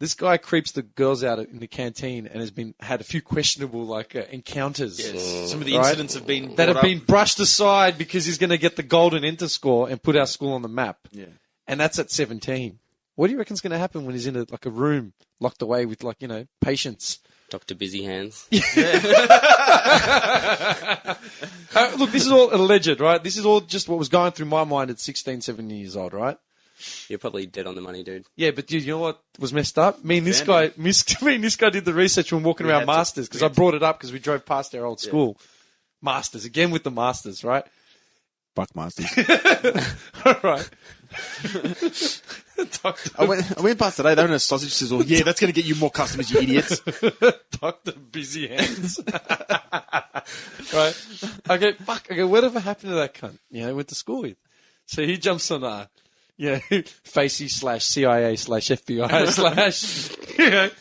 This guy creeps the girls out in the canteen and has had a few questionable encounters. Yes. Some of the incidents have been been brushed aside because he's going to get the golden enter score and put our school on the map. Yeah. And that's at 17. What do you reckon's going to happen when he's in a room locked away with patients? Dr. Busy Hands. Look, this is all alleged, right? This is all just what was going through my mind at 16, 17 years old, right? You're probably dead on the money, dude. Yeah, but dude, you know what was messed up? Me and this guy did the research when walking around Masters because I brought it up because we drove past our old school. Masters, again with the Masters, right? Fuck Masters. All right. I went past today. They're in a sausage sizzle. Yeah, that's going to get you more customers, you idiots. Dr. Busy Hands. Right. Okay, fuck. Okay, whatever happened to that cunt? Went to school with. So he jumps on Facey/CIA/FBI/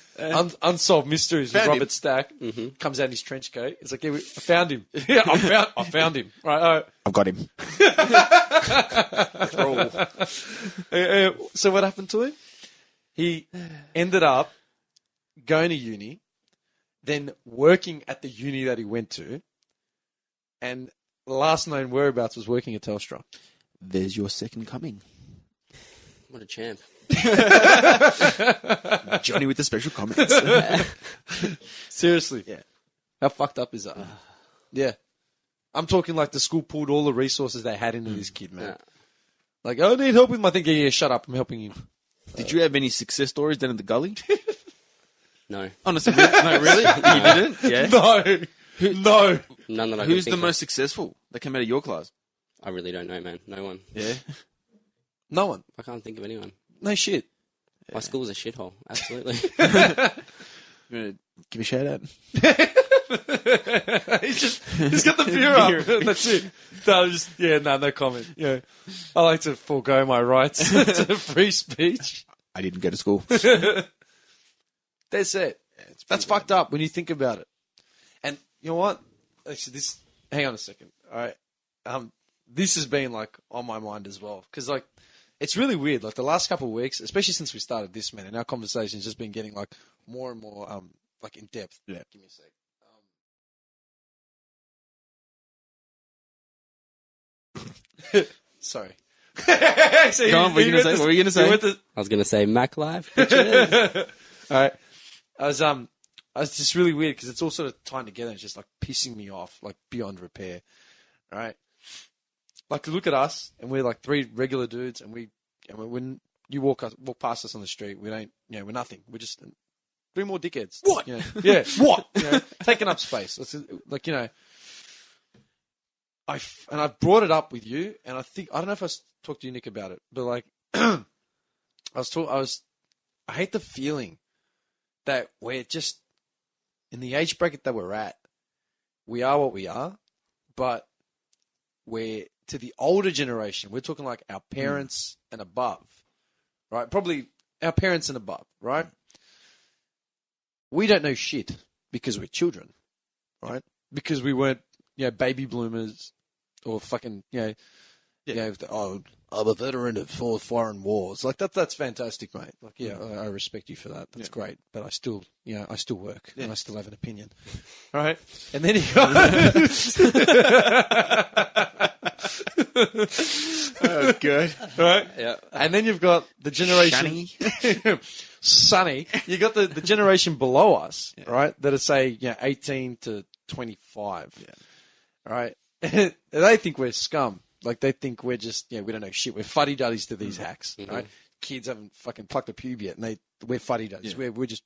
Unsolved Mysteries with Robert Stack. Comes out in his trench coat. It's like, I found him. Yeah, I found him. Right. I've got him. So what happened to him? He ended up going to uni, then working at the uni that he went to, and last known whereabouts was working at Telstra. There's your second coming. What a champ. Johnny with the special comments. Seriously. Yeah. How fucked up is that? Yeah. I'm talking like the school pulled all the resources they had into this kid, man. Yeah. Like, I need help with my thing. Yeah, shut up. I'm helping you. Did you have any success stories down in the gully? No. Honestly, no, really? You didn't? Yeah. No. None that I Who's can the think most successful that came out of your class? of. I really don't know, man. No one. Yeah. No one. I can't think of anyone. No shit. My school was a shithole. Absolutely. You want to give a shout out? He's got the beer up. That's it. No comment. Yeah. I like to forego my rights to free speech. I didn't go to school. That's it. That's fucked up when you think about it. And you know what? Actually, hang on a second. All right. This has been like on my mind as well. Because like, it's really weird. Like the last couple of weeks, especially since we started this, man, and our conversation's just been getting like more and more like in depth. Yeah. Give me a sec. Sorry. So Go on, what were you going to say? What were you going to say? I was going to say Mac Live. All right. I was just really weird because it's all sort of tying together. It's just like pissing me off, like beyond repair. All right. Like look at us, and we're like three regular dudes, and when you walk past us on the street, we don't, we're nothing. We're just three more dickheads. What? Yeah. What? Taking up space. It's like I've brought it up with you, and I don't know if I talked to you, Nick, about it, but like I hate the feeling that we're just in the age bracket that we're at. We are what we are, but we're to the older generation. We're talking like our parents and above, right? Probably our parents and above, right? We don't know shit because we're children, right? Because we weren't, baby bloomers or fucking, I'm a veteran of 4 foreign wars. Like that's fantastic, mate. Like, I respect you for that. That's great. But I still, I still work and I still have an opinion. All right. And then you got, Oh, good. right? Yeah. And then you've got the generation, Sonny. You got the generation below us, right? That are say, 18 to 25. Yeah. Right. And they think we're scum. Like they think we're just, we don't know shit. We're fuddy-duddies to these hacks, right? Kids haven't fucking plucked a pube yet, and we're fuddy-duddies. Yeah. We're just,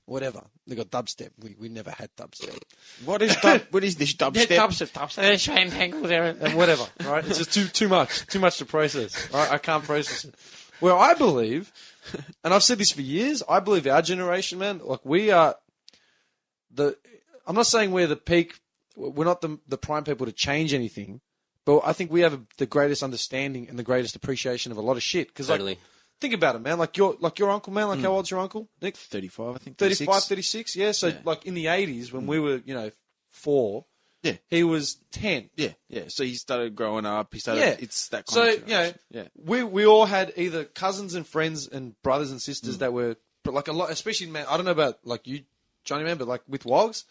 whatever. They got dubstep. We never had dubstep. What is this dubstep? Dubstep. And whatever, right? It's just too much to process. Right? I can't process it. Well, I believe, and I've said this for years, I believe our generation, man, like we are I'm not saying we're the peak. We're not the prime people to change anything. But I think we have the greatest understanding and the greatest appreciation of a lot of shit. Because Totally. Think about it, man. Like your uncle, man. Like how old's your uncle, Nick? 35, I think. 35, 36. Yeah. So like in the 80s when we were, 4. Yeah. He was 10. Yeah. So he started growing up. It's that kind so, of generation. we all had either cousins and friends and brothers and sisters that were, but like a lot, especially, man, I don't know about like you, Johnny, man, but like with Wogs,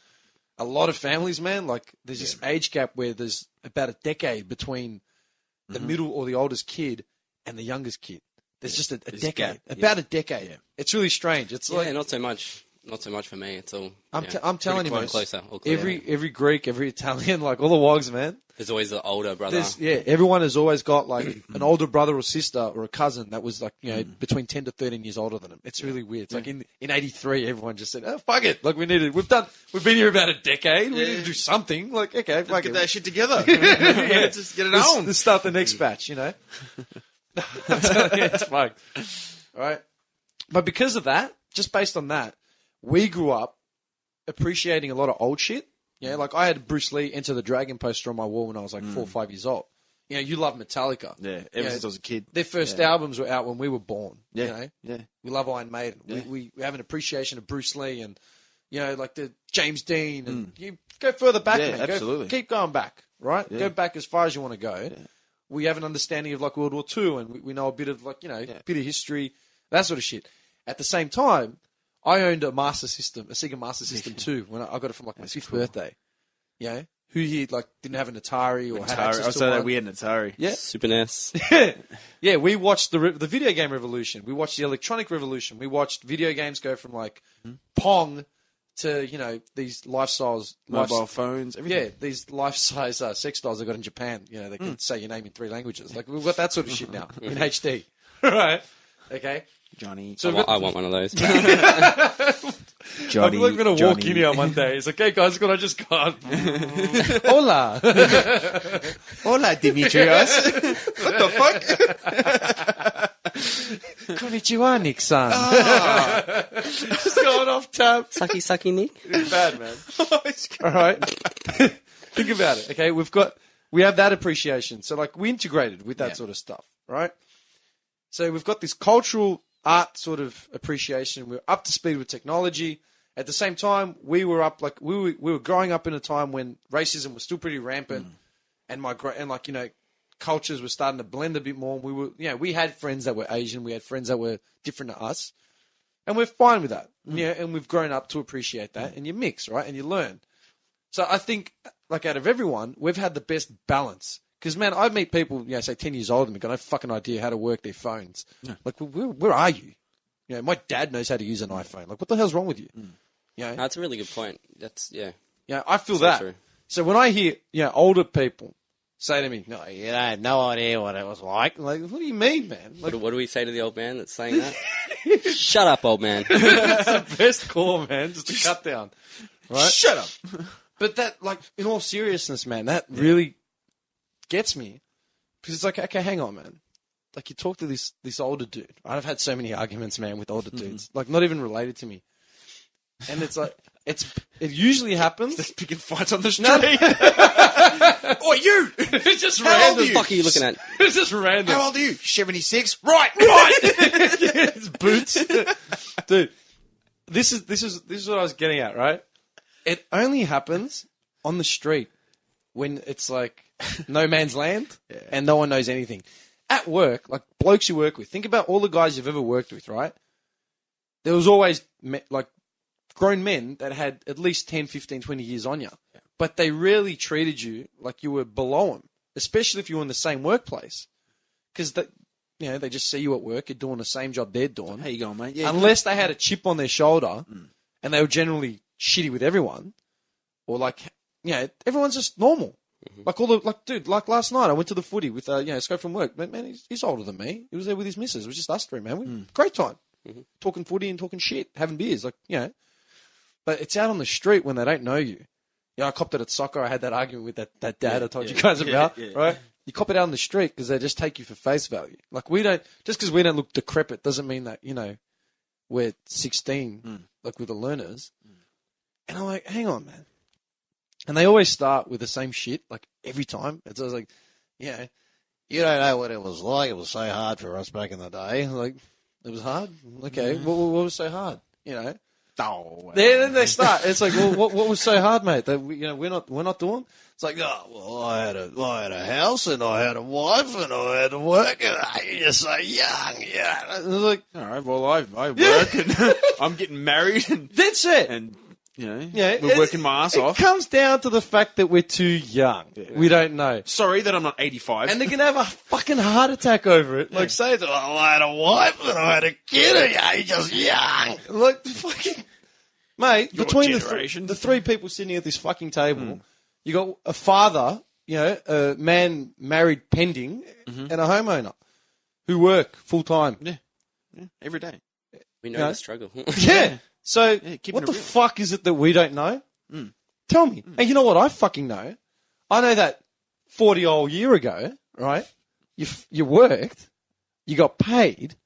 a lot of families, man, like there's this age gap where there's about a decade between the middle or the oldest kid and the youngest kid. There's just a decade, about a decade. Yeah. It's really strange. It's like not so much for me. It's all. I'm telling you, man. Closer. Every Greek, every Italian, like all the Wogs, man. There's always the older brother. Everyone has always got like an older brother or sister or a cousin that was like, between 10 to 13 years older than them. It's really weird. It's like in 83, everyone just said, oh, fuck it. Like we've been here about a decade. We need to do something. Like, okay, fuck get that shit together. Just get it on. Let's start the next batch, I'm telling you, it's fucked. All right. But because of that, just based on that, we grew up appreciating a lot of old shit. Yeah, like I had Bruce Lee Enter the Dragon poster on my wall when I was like 4 or 5 years old. You love Metallica. Yeah, ever since I was a kid. Their first albums were out when we were born. Yeah, We love Iron Maiden. Yeah. We have an appreciation of Bruce Lee and, like the James Dean. And you go further back, man. Absolutely. Keep going back, right? Yeah. Go back as far as you want to go. Yeah. We have an understanding of like World War II and we know a bit of like, a bit of history, that sort of shit. At the same time, I owned a Master System, a Sega Master System too, when I got it for like my 5th birthday. who here like didn't have an Atari or had access to So one? that we had an Atari. Yeah. Super NES. Yeah, we watched the video game revolution. We watched the electronic revolution. We watched video games go from like Pong to, you know, these Mobile phones, everything. Yeah, these life-size sex dolls they got in Japan. You know, they can say your name in 3 languages. Like, we've got that sort of shit now in HD. Right? Okay? Johnny. So I want one of those. Johnny. I'm going to walk in here one day. It's like, hey, guys, can I just go? Hola. Hola, Dimitrios. What the fuck? Konnichiwa, Nick-san. Just going off tab. Sucky, Nick. It's bad, man. All right. Think about it. Okay, we have that appreciation. So like we integrated with that sort of stuff, right? So we've got this cultural art sort of appreciation. We're up to speed with technology. At the same time, we were up like we were growing up in a time when racism was still pretty rampant, and like you know, cultures were starting to blend a bit more. We had friends that were Asian. We had friends that were different to us, and we're fine with that. Yeah, and we've grown up to appreciate that. And you mix, right, and you learn. So I think, like out of everyone, we've had the best balance. Because, man, I meet people, you know, say 10 years older than me, got no fucking idea how to work their phones. Yeah. Like, where are you? You know, my dad knows how to use an iPhone. Like, what the hell's wrong with you? You know? That's a really good point. Yeah, I feel That's that. true. So when I hear, you know, older people say to me, no, you had no idea what it was like. I'm like, what do you mean, man? Like, What do we say to the old man that's saying that? Shut up, old man. that's the best call, man, just a cut down. Right? Shut up. But that, like, in all seriousness, man, that really gets me. Because it's like, okay, hang on, man. Like, you talk to this older dude. I've had so many arguments, man, with older dudes. Like, not even related to me. And it's like, it usually happens. There's picking fights on the street. Or you! It's just How old random. are you? What the fuck are you looking at? It's just random. How old are you? 76. Right. It's boots. Dude, this is what I was getting at, right? It only happens on the street when it's like no man's land and no one knows anything. At work, like blokes you work with, think about all the guys you've ever worked with, right? There was always like grown men that had at least 10, 15, 20 years on you. Yeah. But they rarely treated you like you were below them, especially if you were in the same workplace. Because they just see you at work, you're doing the same job they're doing. How you going, mate? Yeah, unless they had a chip on their shoulder and they were generally shitty with everyone, or like, you know, everyone's just normal. Like like last night I went to the footy with, Scope from work. Man, he's older than me. He was there with his missus. It was just us three, man. Great time. Talking footy and talking shit, having beers, like, you know. But it's out on the street when they don't know you. Yeah, I copped it at soccer. I had that argument with that dad I told you guys about, right? You cop it out on the street because they just take you for face value. Like, just because we don't look decrepit doesn't mean that, you know, we're 16, like with the learners. And I'm like, hang on, man. And they always start with the same shit, like every time. It's always like, you know, you don't know what it was like. It was so hard for us back in the day. Like, it was hard? Okay, what was so hard? You know? Oh, Then they start. It's like, well, what was so hard, mate? That we're not doing. It's like, oh, well, I had a house and I had a wife and I had to work and you're so young, yeah. And it's like, all right, well, I work and I'm getting married and that's it. And you know, we're working my ass off. It comes down to the fact that we're too young. Yeah. We don't know. Sorry that I'm not 85. And they're going to have a fucking heart attack over it. Like, say, oh, I had a wife and I had a kid and you're just young. Like, fucking... Mate, Your between generation. the three people sitting at this fucking table, you got a father, you know, a man married pending, and a homeowner who work full-time. Yeah, every day. We know the struggle. Yeah. So, keeping what it the real. fuck is it that we don't know? Tell me. And you know what I fucking know? I know that 40-old year ago, right, you worked, you got paid,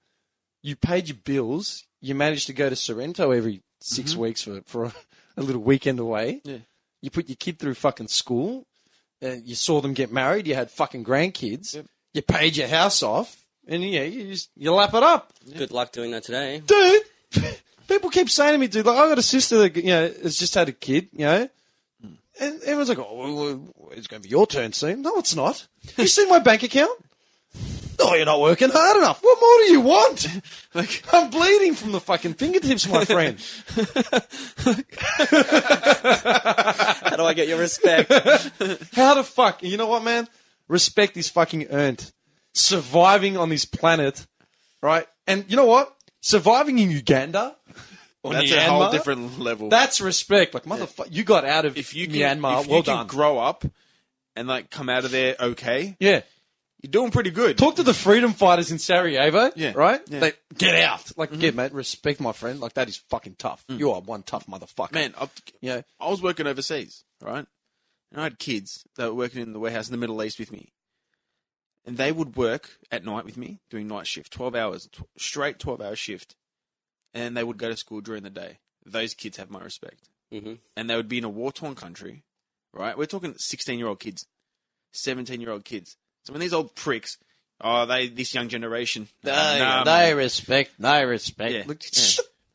you paid your bills, you managed to go to Sorrento every 6 weeks for a little weekend away. Yeah. You put your kid through fucking school, you saw them get married, you had fucking grandkids, you paid your house off, and you lap it up. Good luck doing that today. Dude! People keep saying to me, dude, like, I got a sister that, you know, has just had a kid, you know, and everyone's like, oh, well, it's going to be your turn soon. No, it's not. You see my bank account? Oh, you're not working hard enough. What more do you want? Like, I'm bleeding from the fucking fingertips, my friend. How do I get your respect? How the fuck? You know what, man? Respect is fucking earned. Surviving on this planet, right? And you know what? Surviving in Uganda or That's Myanmar, a whole different level. that's respect. Like, motherfucker, you got out of Myanmar. If you Well can done. grow up and like come out of there okay, Yeah. you're doing pretty good. Talk to the freedom fighters in Sarajevo, Yeah. right? Yeah. They get out. Like, yeah, mate, respect, my friend. Like, that is fucking tough. You are one tough motherfucker. Man, Yeah. I was working overseas, right? And I had kids that were working in the warehouse in the Middle East with me. And they would work at night with me, doing night shift, 12 hours, straight 12-hour shift. And they would go to school during the day. Those kids have my respect. Mm-hmm. And they would be in a war-torn country, right? We're talking 16-year-old kids, 17-year-old kids. So when these old pricks, this young generation. No respect. Yeah. Look,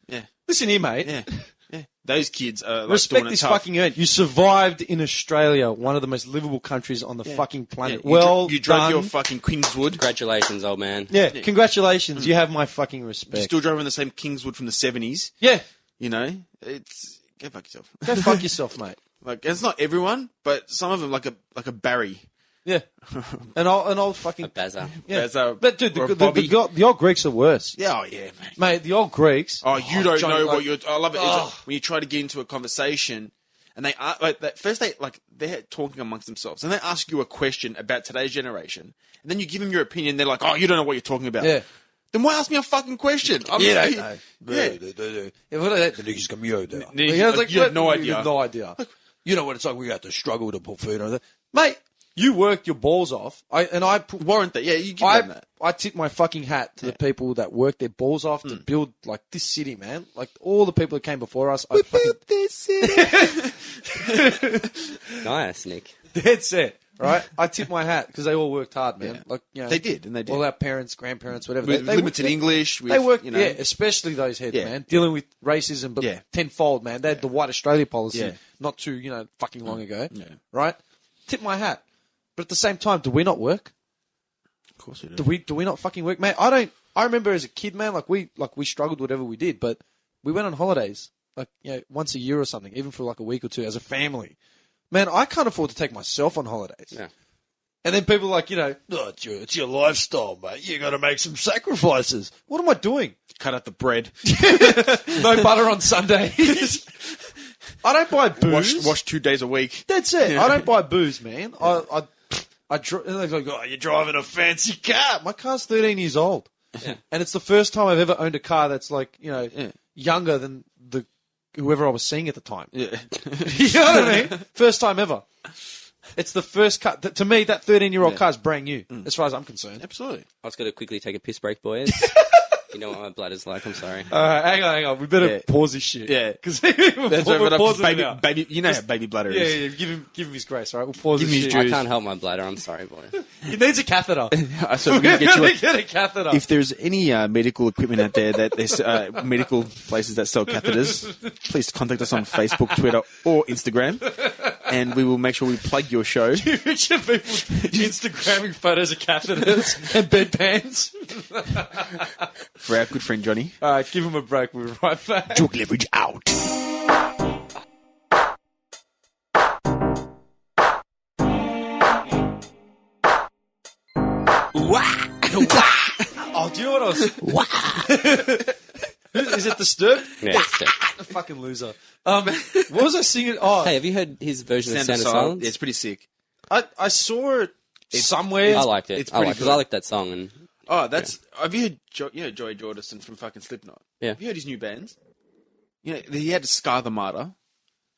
Yeah. Listen here, mate. Yeah. Yeah. Those kids are like Respect doing it is tough. fucking earned. You survived in Australia, one of the most livable countries on the fucking Yeah. planet. You drove done. your fucking Kingswood. Congratulations, old man. Yeah, congratulations. You have my fucking You respect. still driving the same Kingswood from the 70s. Yeah, You know, it's go fuck yourself. go fuck yourself, mate. Like it's not everyone, but some of them like a Barry. Yeah, an old fucking Bazza. yeah. As a- But dude, or a the Bobby. old Greeks are worse, Yeah, oh yeah, man. mate. The old Greeks. Oh, you don't Johnny, know like- what you're. I love it. It's Oh. like when you try to get into a conversation, and they are first they're talking amongst themselves, and they ask you a question about today's generation, and then you give them your opinion. They're like, "Oh, you don't know what you're talking about." Yeah. Then why ask me a fucking question? Yeah, Yeah. what are they? The niggas come here. You have no idea. You have no idea. You know what it's like. We have to struggle to put food on that, mate. You worked your balls off. Warrant that. Yeah, you give them that. I tip my fucking hat to the people that worked their balls off to build like this city, man. Like all the people that came before us. I fucking this city. Nice, Nick. dead set, right? I tip my hat because they all worked hard, man. Yeah. Like you know, They did, and they did. All our parents, grandparents, whatever. With they limited worked- English. With, They work, you know, yeah, especially those heads, Yeah. man, dealing with racism, but Yeah. tenfold, man. They had the White Australia policy Yeah. not too, fucking long ago, Yeah. right? Tip my hat, but at the same time, do we not work? Of course we do. Do we not fucking work, man? I remember as a kid, man, we struggled whatever we did, but we went on holidays once a year or something, even for like a week or two as a family. Man, I can't afford to take myself on holidays. Yeah. And then people are like, oh, it's your lifestyle, mate. You got to make some sacrifices. What am I doing? Cut out the bread. No butter on Sundays. I don't buy booze. Wash 2 days a week. That's it. I don't buy booze, man. And they're like, oh, you're driving a fancy car. My car's 13 years old. Yeah. And it's the first time I've ever owned a car that's like, younger than whoever I was seeing at the time. Yeah. You know what I mean? First time ever. It's the first car. To me, that 13-year-old car is brand new, as far as I'm concerned. Absolutely. I was going to quickly take a piss break, boys. You know what my bladder's like. I'm sorry. Hang on. We better Yeah. pause this shit. Yeah. Because Let's wrap it up. pausing it now. Baby, you know how baby bladder Yeah, is. yeah, give him his grace, all right? We'll pause Give this me his shit. juice. I can't help my bladder. I'm sorry, boy. He needs a catheter. So we're going to get you Get a catheter. If there's any medical equipment out there that there's medical places that sell catheters, please contact us on Facebook, Twitter, or Instagram, and we will make sure we plug your show. You picture people Instagramming photos of catheters and bedpans. For our good friend Johnny. All right, give him a break. We'll be right back. Joke leverage out. Oh, do you know what I was... Is it Disturbed? Yeah, it's A fucking loser. What was I singing? Oh, Hey, have you heard his version of Sound Sound of Silence? Yeah, it's pretty sick. I saw it somewhere. I liked it. it's I like pretty because good. I like that song. And Oh, that's... Have you heard Joey Jordison from fucking Slipknot? Yeah. Have you heard his new bands? He had Scar the Martyr, and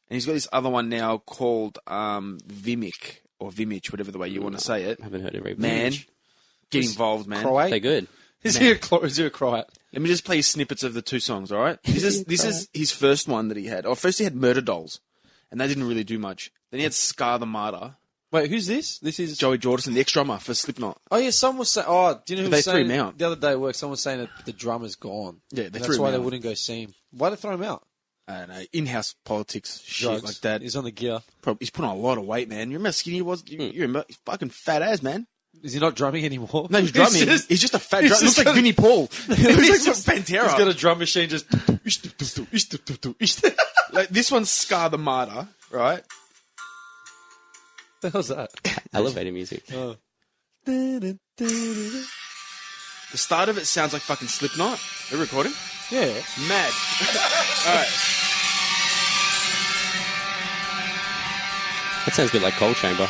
he's got this other one now called Vimic, or Vimich, whatever the way you want to say it. I haven't heard it. Really Man, much. get involved, man. Croat? They're good. Is he a Croat? Let me just play snippets of the two songs, all right? This is his first one that he had. Oh, first he had Murder Dolls, and they didn't really do much. Then he had Scar the Martyr. Wait, who's this? This is... Joey Jordison, the ex-drummer for Slipknot. Oh, yeah, someone was saying... Oh, do you know who They was threw saying... him out. The other day at work, someone was saying that the drummer's gone. Yeah, they And threw that's him why they out. wouldn't go see him. Why'd they throw him out? I don't know, in-house politics, shit Drugs. like that. He's on the gear. He's put on a lot of weight, man. You remember how skinny he was? You remember? He's fucking fat ass, man. Is he not drumming anymore? No, he's drumming. He's just a fat drummer. He looks like Vinnie Paul. He looks like Pantera. He's got a drum machine just... Like, this one's Scar the Martyr, right? the hell's that? Elevator music. Oh. The start of it sounds like fucking Slipknot. Are you recording? Yeah. Mad. All right. That sounds a bit like Cold Chamber.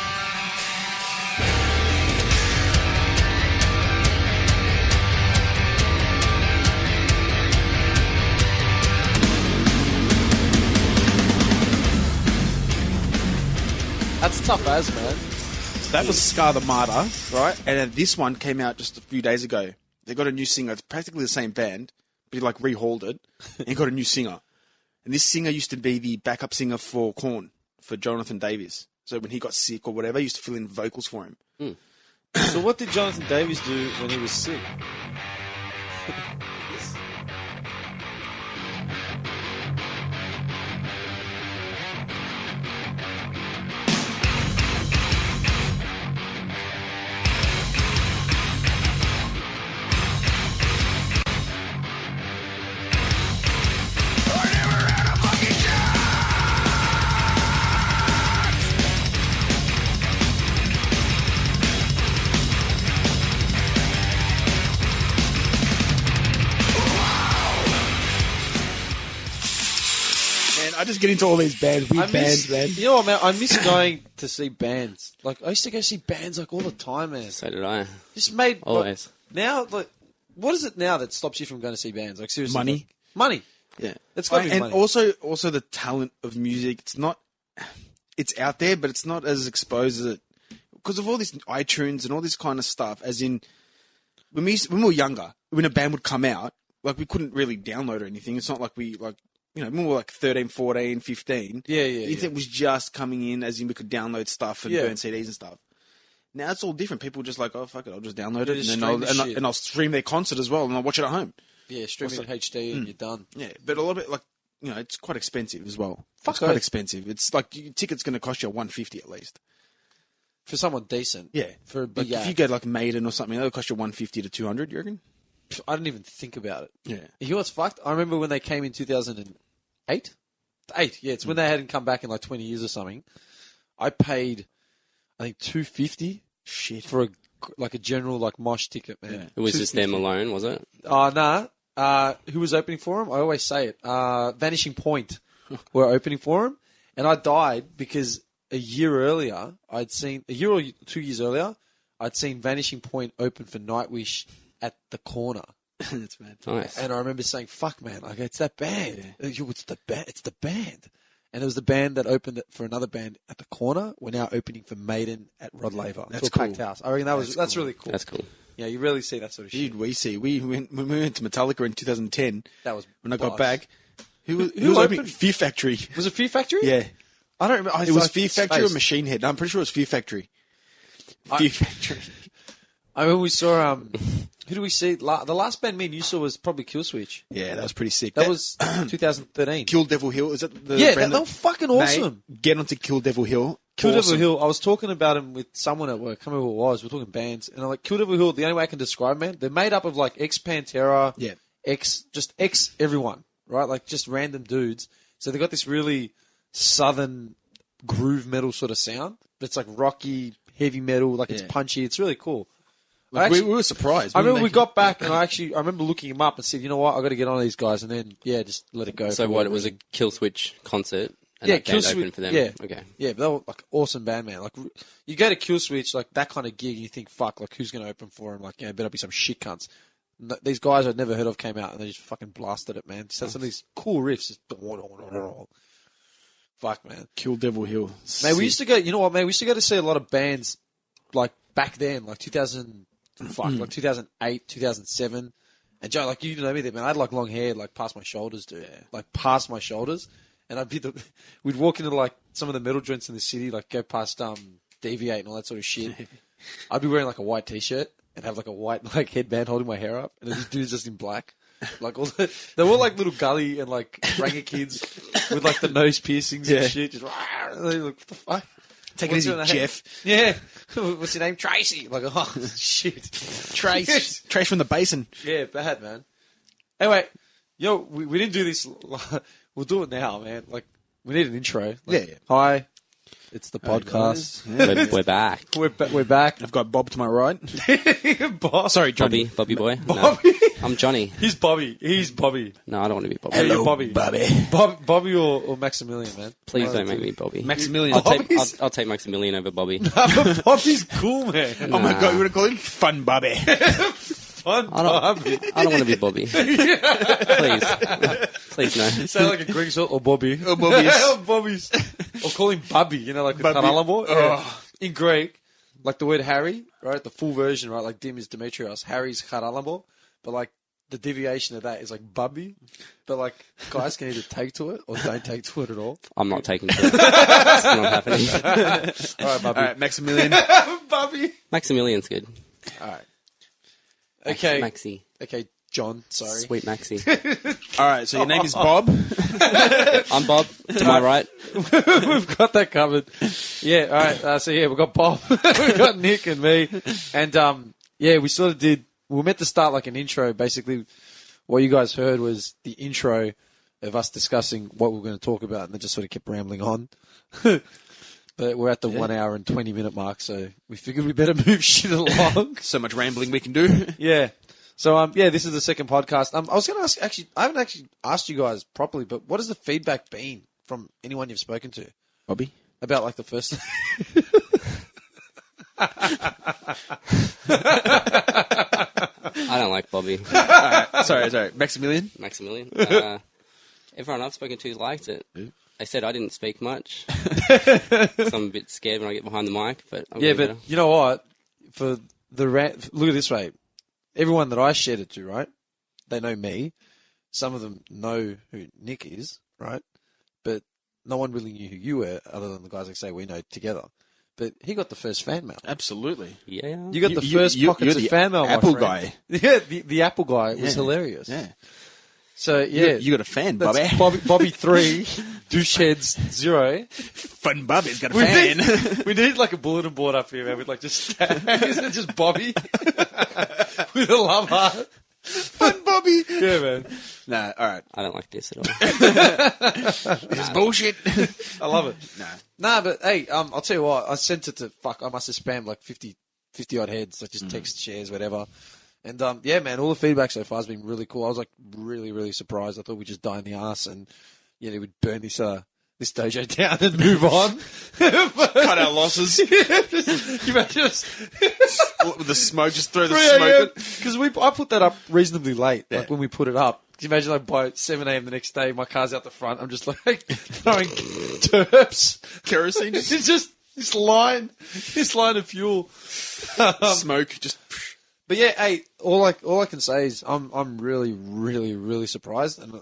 That's tough as, man. That was Scar the Martyr, right? And then this one came out just a few days ago. They got a new singer. It's practically the same band, but he like rehauled it and got a new singer. And this singer used to be the backup singer for Korn, for Jonathan Davis. So when he got sick or whatever, he used to fill in vocals for him. So what did Jonathan Davis do when he was sick? I just get into all these bands, weird bands, man. You know what, man? I miss going to see bands. Like, I used to go see bands, like, all the time, man. So did I. Just made... Always. Like, now, like, what is it now that stops you from going to see bands? Like, seriously. Money. Like, money. Yeah. It's got to be and money. also the talent of music. It's not... It's out there, but it's not as exposed as it... Because of all this iTunes and all this kind of stuff, as in... When we were younger, when a band would come out, like, we couldn't really download or anything. It's not like we, like... You know, when we were like 13, 14, 15. Yeah. The internet was just coming in, as in we could download stuff and burn CDs and stuff. Now it's all different. People are just like, oh, fuck it, I'll just download it. And I'll stream their concert as well, and I'll watch it at home. Yeah, stream it in HD and you're done. Yeah, but a lot of it, like, you know, it's quite expensive as well. Fuck it's quite oath. expensive. It's like, ticket's going to cost you $150 at least. For someone decent. Yeah. For a big Like, if you go like Maiden or something, that'll cost you $150 to $200, you reckon? I didn't even think about it. Yeah. You know what's fucked? I remember when they came in 2008? Yeah, it's when they hadn't come back in like 20 years or something. I paid, I think, $250 for a general like mosh ticket, man. Yeah. It was just them alone, was it? Nah. Who was opening for him? I always say it. Vanishing Point were opening for him, and I died because a year or 2 years earlier, I'd seen Vanishing Point open for Nightwish at the Corner. That's bad. Nice. And I remember saying, fuck, man, like, it's that band. Yo, it's the band. And there was the band that opened it for another band at the Corner. We're now opening for Maiden at Rod Laver. That's to a packed house. I reckon that's really cool. That's cool. Yeah, you rarely see that sort of shit. Dude, when we went to Metallica in 2010, That was when I got boss. back, who was opened? opening? Fear Factory. Was it Fear Factory? Yeah. I don't remember. It was Fear Factory or Machine Head. No, I'm pretty sure it was Fear Factory. Fear Factory. I remember we saw, who do we see? The last band me and you saw was probably Killswitch. Yeah, that was pretty sick. That was 2013. Kill Devil Hill. Is that the Yeah, brand they were fucking awesome. Mate, get onto Kill Devil Hill. Kill Awesome. Devil Hill. I was talking about him with someone at work. I can't remember who it was. We're talking bands, and I'm like, Kill Devil Hill. The only way I can describe, man, they're made up of like ex Pantera, Yeah. ex everyone, right? Like just random dudes. So they got this really southern groove metal sort of sound, but it's like rocky, heavy metal. Like it's Yeah. punchy. It's really cool. Like, we were surprised. I remember we got back, and I remember looking him up and said, you know what, I got to get on these guys, and then just let it go. So what? It was a Killswitch concert, and Yeah, that band Killswitch- opened for them. yeah. Okay. Yeah, but they were like awesome band, man. Like you go to Killswitch, like that kind of gig, and you think, fuck, like who's going to open for him? Like, better be some shit cunts. These guys I'd never heard of came out, and they just fucking blasted it, man. Just had some of these cool riffs. Just fuck, man. Kill Devil Hill. Man, we used to go. You know what, man? We used to go to see a lot of bands, like back then, like like 2008, 2007. And Joe, like you know me, man. I had like long hair, like past my shoulders, dude. Yeah. Like past my shoulders. And we'd walk into like some of the metal joints in the city, like go past Deviate and all that sort of shit. I'd be wearing like a white t-shirt and have like a white like headband holding my hair up, and these dudes just in black. Like they were like little gully and like ranger kids with like the nose piercings and shit. Just like, what the fuck? Take it What's easy, your name? Jeff. Yeah. What's your name? Tracy. Like, oh, shit. Trace. Trace from the basin. Yeah, bad, man. Anyway, we didn't do this. We'll do it now, man. Like, we need an intro. Like, Yeah. Hi, it's the podcast. We're back. We're back. I've got Bob to my right. Bob. Sorry, Johnny. Bobby boy. Bobby. No, I'm Johnny. He's Bobby. No, I don't want to be Bobby. Yeah, you're Bobby. Bobby. Bobby or Maximilian, man. Please don't make me Bobby. Maximilian. I'll take Maximilian over Bobby. But Bobby's cool, man. Oh my God, you want to call him Fun Bobby? Fun Bobby. I don't want to be Bobby. Please no. Sound like a Greek salt or Bobby. Or Bobby's. Or Bobby's. Or call him Bubby, like with Bubby. Karalabo. Oh. In Greek, like the word Harry, right? The full version, right? Like Dim is Demetrios. Harry's Karalabo. But like the deviation of that is like Bubby. But like guys can either take to it or don't take to it at all. I'm not taking to it. It's not happening. All right, Bubby. All right, Maximilian. Bubby. Maximilian's good. All right. Okay. Maxi. Okay, John. Sorry. Sweet Maxi. All right, so your name is Bob. I'm Bob. To my right. We've got that covered. Yeah, all right. So, yeah, we've got Bob. We've got Nick and me. And, yeah, we sort of did... We were meant to start like an intro. Basically, what you guys heard was the intro of us discussing what we were going to talk about, and then just sort of kept rambling on. But we're at the 1 hour and 20-minute mark, so we figured we better move shit along. So much rambling we can do. Yeah. So, yeah, this is the second podcast. I was going to ask, actually, I haven't actually asked you guys properly, but what has the feedback been from anyone you've spoken to Bobby? about, like, the first... I don't like Bobby. All right, sorry. Maximilian? Maximilian. Everyone I've spoken to liked it. They said I didn't speak much. So I'm a bit scared when I get behind the mic. But I'm Yeah, getting but better. you know what? For the look at this way. Everyone that I shared it to, right? They know me. Some of them know who Nick is, right? But no one really knew who you were, other than the guys that say we know together. But he got the first fan mail. Absolutely. Yeah. You got the first pockets you're of fan mail, Apple my friend. guy. Yeah, the Apple guy was Yeah. hilarious. Yeah. So yeah, You got a fan, that's Bobby. Bobby 3, Doucheheads 0. Fun Bobby's got a fan. We need like a bulletin board up here, man, with like just isn't it just Bobby with a love heart. Fun Bobby. Yeah, man. Nah, all right. I don't like this at all. It's bullshit. I love it. Nah. But hey, I'll tell you what, I sent it to I must have spammed like 50 odd heads, like just text, shares, whatever. And yeah, man, all the feedback so far has been really cool. I was like really, really surprised. I thought we'd just die in the arse and we'd burn this dojo down and move on. Cut our losses. You imagine us With the smoke, just throw the 3 smoke. because I put that up reasonably late, like when we put it up. Can you imagine like by 7 a.m. the next day, my car's out the front. I'm just like throwing terps, Kerosene. it's just this line of fuel. Smoke. Just. But yeah, hey, all I can say is I'm really, really, really surprised, and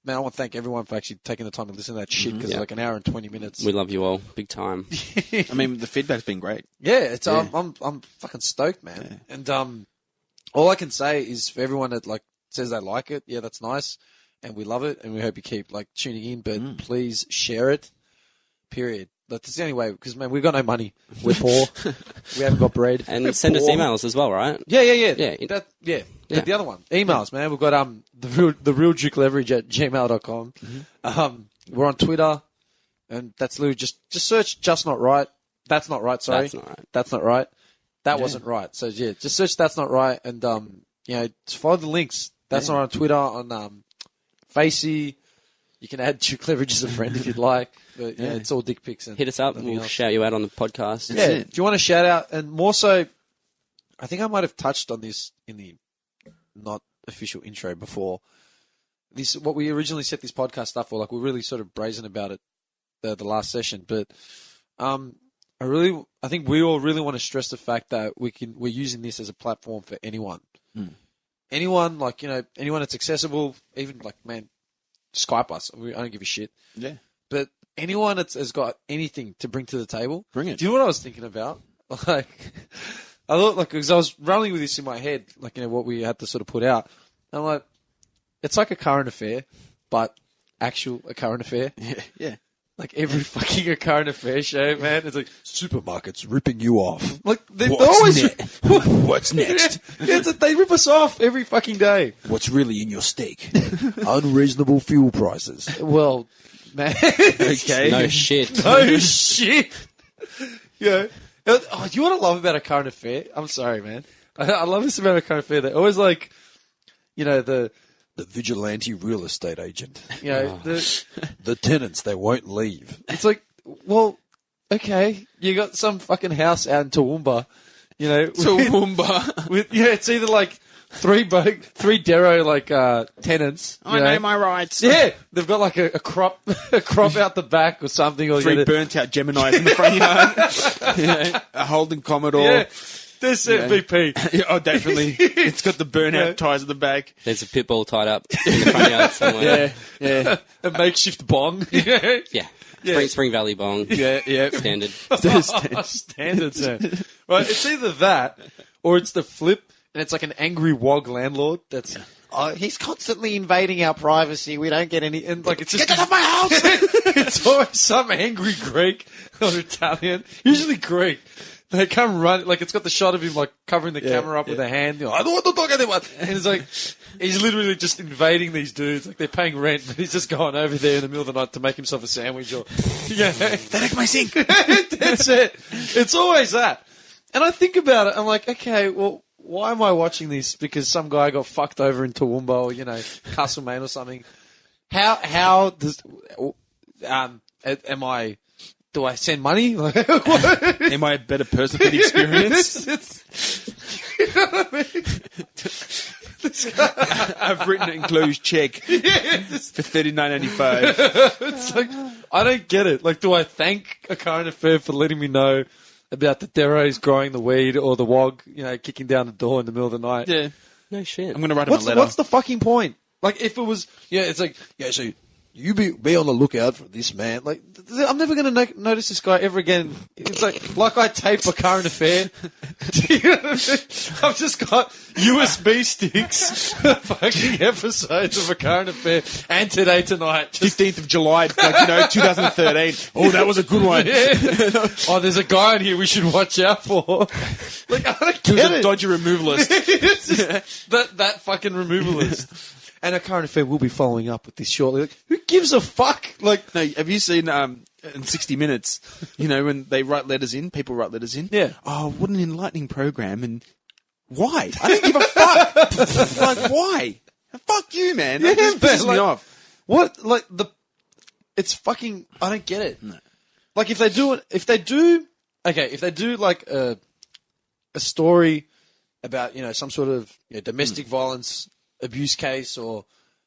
man, I want to thank everyone for actually taking the time to listen to that shit because it's like an hour and 20 minutes. We love you all, big time. I mean, the feedback's been great. Yeah, it's I'm fucking stoked, man. Yeah. And all I can say is for everyone that like says they like it, yeah, that's nice, and we love it, and we hope you keep like tuning in. But please share it. Period. That's the only way, because man, we've got no money. We're poor. We haven't got bread. And We're send us poor. emails as well, right? Yeah. Yeah. Yeah. The other one, emails, man. We've got the real Duke Leverage at gmail.com. We're on Twitter, and that's literally just search "just not right." That's not right. Sorry, That's not right. That's not right. That wasn't right. So yeah, just search "that's not right" and just follow the links. That's not right on Twitter, on Facey. You can add Duke Leverage as a friend if you'd like. But yeah, it's all dick pics. And Hit us up. nothing We'll else. shout you out on the podcast. Yeah. Do you want to shout out? And more so, I think I might have touched on this in the not official intro before. This what we originally set this podcast up for. Like we're really sort of brazen about it the last session, but I think we all really want to stress the fact that we're using this as a platform for anyone. Anyone, like, anyone that's accessible, even like, man, Skype us. I don't give a shit. Yeah. But anyone that has got anything to bring to the table, Bring it. Do you know what I was thinking about? Like, I thought, like, because I was running with this in my head, like, what we had to sort of put out. And I'm like, it's like a current affair, but a current affair. Yeah. like every fucking current affairs show, man. It's like Supermarkets ripping you off. like they What's always What's next? Yeah, they rip us off every fucking day. What's really in your steak? Unreasonable fuel prices. Well, man. Okay. No shit. No shit. Yeah. Oh, you know what I love about a current affair? I'm sorry, man. I love this about a current affair. They're always like, you know, the vigilante real estate agent. You know, the tenants, they won't leave. It's like, well, okay, you got some fucking house out in Toowoomba, you know. Toowoomba. It's either like three Dero like tenants. I know my rights. Yeah, they've got like a crop out the back or something. Or 3 burnt out Geminis in the front yard. You know, a Holden Commodore. Yeah. There's MVP. Yeah, oh, definitely. It's got the burnout tires at the back. There's a pit bull tied up in the front yard somewhere. Yeah. A makeshift bong. Yeah. Spring Valley bong. Yeah. Standard. Standard, sir. Right, it's either that or it's the flip, and it's like an angry wog landlord that's... he's constantly invading our privacy. We don't get any... And like, it's just... Get out of my house! It's always some angry Greek or Italian. Usually Greek. They come run, like, it's got the shot of him, like, covering the camera up with a hand. You know, I don't want to talk to anyone. And it's like, he's literally just invading these dudes. Like, they're paying rent, but he's just going over there in the middle of the night to make himself a sandwich or, They like my sink. That's it. It's always that. And I think about it, I'm like, okay, well, why am I watching this? Because some guy got fucked over in Toowoomba or, you know, Castlemaine or something. How does, do I send money? Like, am I a better person for the experience? You know what I mean? I've written an enclosed check for $39.95. It's like, I don't get it. Like, do I thank a current affair for letting me know about the Deros growing the weed or the wog, you know, kicking down the door in the middle of the night? Yeah. No shit. I'm going to write him a letter. What's the fucking point? Like, if it was, it's like, so you be on the lookout for this man. like, I'm never going to notice this guy ever again. It's like I tape a current affair. Do you know what I mean? I've just got USB sticks, fucking episodes of a current affair, and Today Tonight. 15th of July, 2013. Oh, that was a good one. Yeah. Oh, there's a guy in here we should watch out for. Like, I don't He was get a it. dodgy removalist. It's just that fucking removalist. And a current affair will be following up with this shortly. Like, who gives a fuck? Like, No, have you seen in 60 Minutes, you know, when they write letters in, people write letters in? Yeah. Oh, what an enlightening program. And why? I don't give a fuck. Like, why? Fuck you, man. That just pisses me off. What? Like, it's fucking, I don't get it. No. Like, if they do like a story about, you know, some sort of domestic violence abuse case or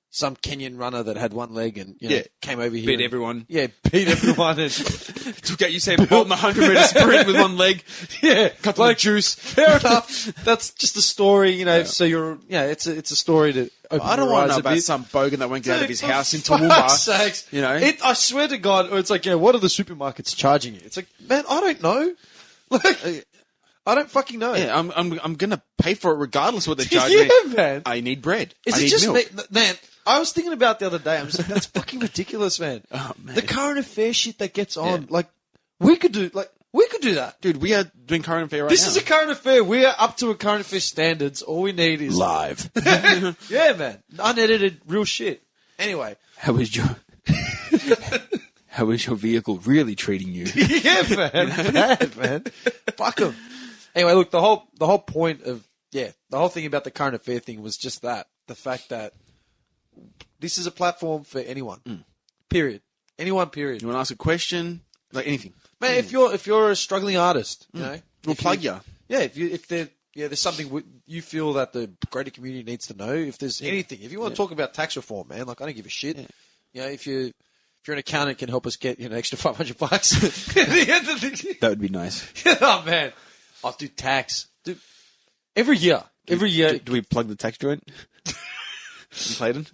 some Kenyan runner that had one leg and came over here. Beat everyone. Yeah, beat everyone. And Took out Usain Bolt in the 100-meter sprint with one leg. Yeah. Cut like juice. Fair enough. That's just a story, you know, so you're, it's a story to open I don't your want to eyes know a about bit. some bogan that won't get out of his For house in fuck's Toowoomba. sakes. You know? I swear to God, or it's like, what are the supermarkets charging you? It's like, man, I don't know. Like, I don't fucking know. Yeah, I'm gonna pay for it regardless of what they're charging me. Yeah, man. I need bread. Is I it need just milk. me? Man, I was thinking about the other day. I'm just like, that's fucking ridiculous, man. Oh, man. The current affair shit that gets on, like, we could do that. Dude, we are doing current affair right This now. is a current affair. We are up to a current affair standards. All we need is live. Yeah, man. Unedited, real shit. Anyway. How is your vehicle really treating you? Yeah, man. Bad, man. Fuck them. Anyway, look, the whole point of, the whole thing about the current affair thing was just that. The fact that this is a platform for anyone. Period. Anyone, period. You want to ask a question? Like anything. Man, if you're a struggling artist, you know. We'll plug you. Yeah, if there's something you feel that the greater community needs to know, if there's anything. If you want to talk about tax reform, man, like, I don't give a shit. Yeah. You know, if you're an accountant, can help us get, an extra $500 at the end of the year. That would be nice. Oh, man. I'll do tax. Dude, every year. Do we plug the tax joint? In Clayton?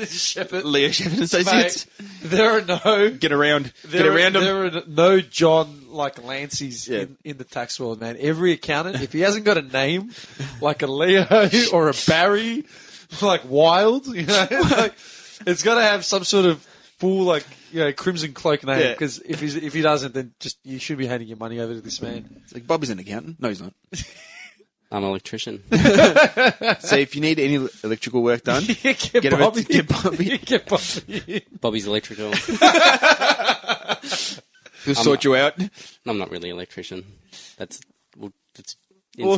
Shepherd. Leo Shepherd Associates? Mate, there are no... Get around them. There are no John, like, Lanceys in the tax world, man. Every accountant, if he hasn't got a name, like a Leo or a Barry, like Wild, like, it's got to have some sort of full like Crimson Cloak name Yeah. because if he doesn't, then just you should be handing your money over to this man. It's like Bobby's an accountant. No, he's not. I'm an electrician. So if you need any electrical work done, Get Bobby. Get Bobby. Get Bobby. Bobby's electrical. He'll sort you out. I'm not really an electrician. That's Well,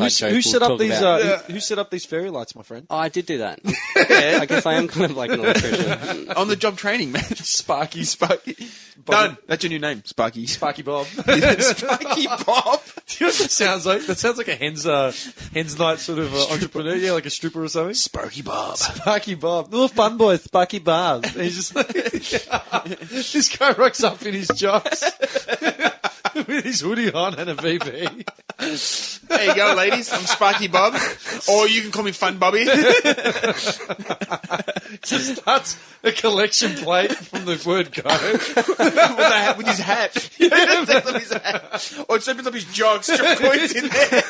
inside who joke set we'll up talk these? about. Who set up these fairy lights, my friend? Oh, I did do that. I guess I am kind of like an electrician. On the job training, man. Sparky. Done. That's your new name, Sparky. Sparky Bob. Sparky Bob. Do you know what that sounds like? That sounds like a hen's night sort of entrepreneur. Yeah, like a stripper or something. Sparky Bob. Sparky Bob. Little fun boy, Sparky Bob. And he's just like, this guy rocks up in his jocks with his hoodie on and a VP. There you go, ladies. I'm Sparky Bob. Or you can call me Fun Bobby. Just starts a collection plate from the word go. with his hat. His hat. Or it opens up his jog, strip points in there.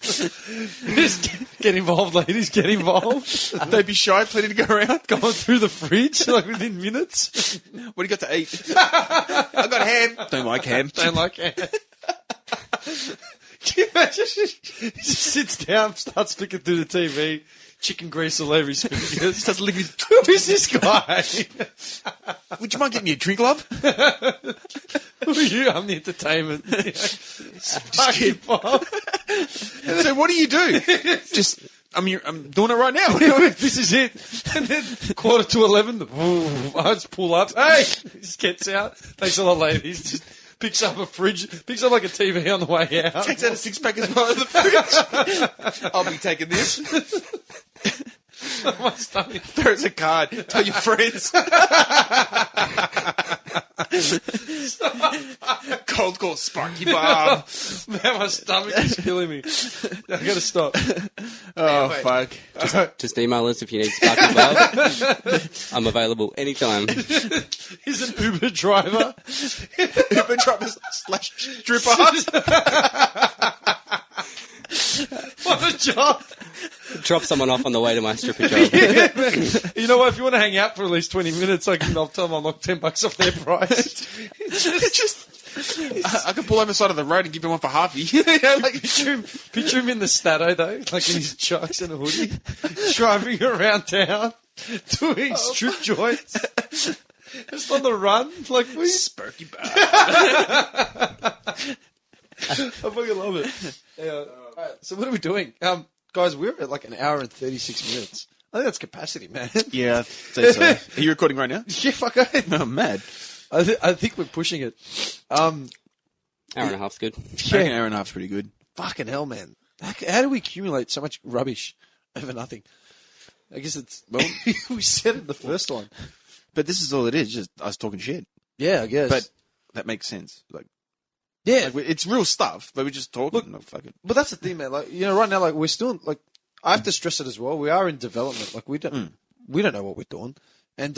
Just get involved, ladies. Get involved. Don't be shy, plenty to go around. Going through the fridge like within minutes. What do you got to eat? I got ham. Don't like ham. Don't like it. Can you imagine? He just sits down, starts flicking through the TV, chicken grease all over his fingers. Starts licking his... Who is this guy? Would you mind getting me a drink, love? Who are you? I'm the entertainment. Sparky Bob. So what do you do? Just... I'm doing it right now. This is it. And then 11:15, I just pull up. Hey! He just gets out. Thanks a lot, ladies. Just picks up a fridge, picks up like a TV on the way out. Takes out a 6-pack as well in the fridge. I'll be taking this. My stomach. Throws a card. Tell your friends. Cold call Sparky Bob. Man, my stomach is killing me. I gotta stop. Oh, fuck. Just email us if you need Sparky Bob. I'm available anytime. He's an Uber driver. Uber driver / stripper. What a job. Drop someone off on the way to my stripper job. You know what? If you want to hang out for at least 20 minutes, I'll tell them I'll knock $10 off their price. I could pull over the side of the road and give him one for halfie. Picture him in the Stato, though, like in his chucks and a hoodie, driving around town, doing strip joints, just on the run, like Sparky Bob. I fucking love it. Yeah. All right, so what are we doing? Guys, we're at like an hour and 36 minutes. I think that's capacity, man. Yeah, I'd say so. Are you recording right now? Yeah, fuck it. I'm mad. I think we're pushing it. Hour and a half's good. Yeah, an hour and a half's pretty good. Fucking hell, man. How do we accumulate so much rubbish over nothing? I guess it's... Well, we said it in the first one. But this is all it is, just us talking shit. Yeah, I guess. But that makes sense. yeah. It's real stuff, but we're just talking. Look, no, fuck it. But that's the thing, man. Like, right now, we're still, I have to stress it as well. We are in development. We don't know what we're doing. And,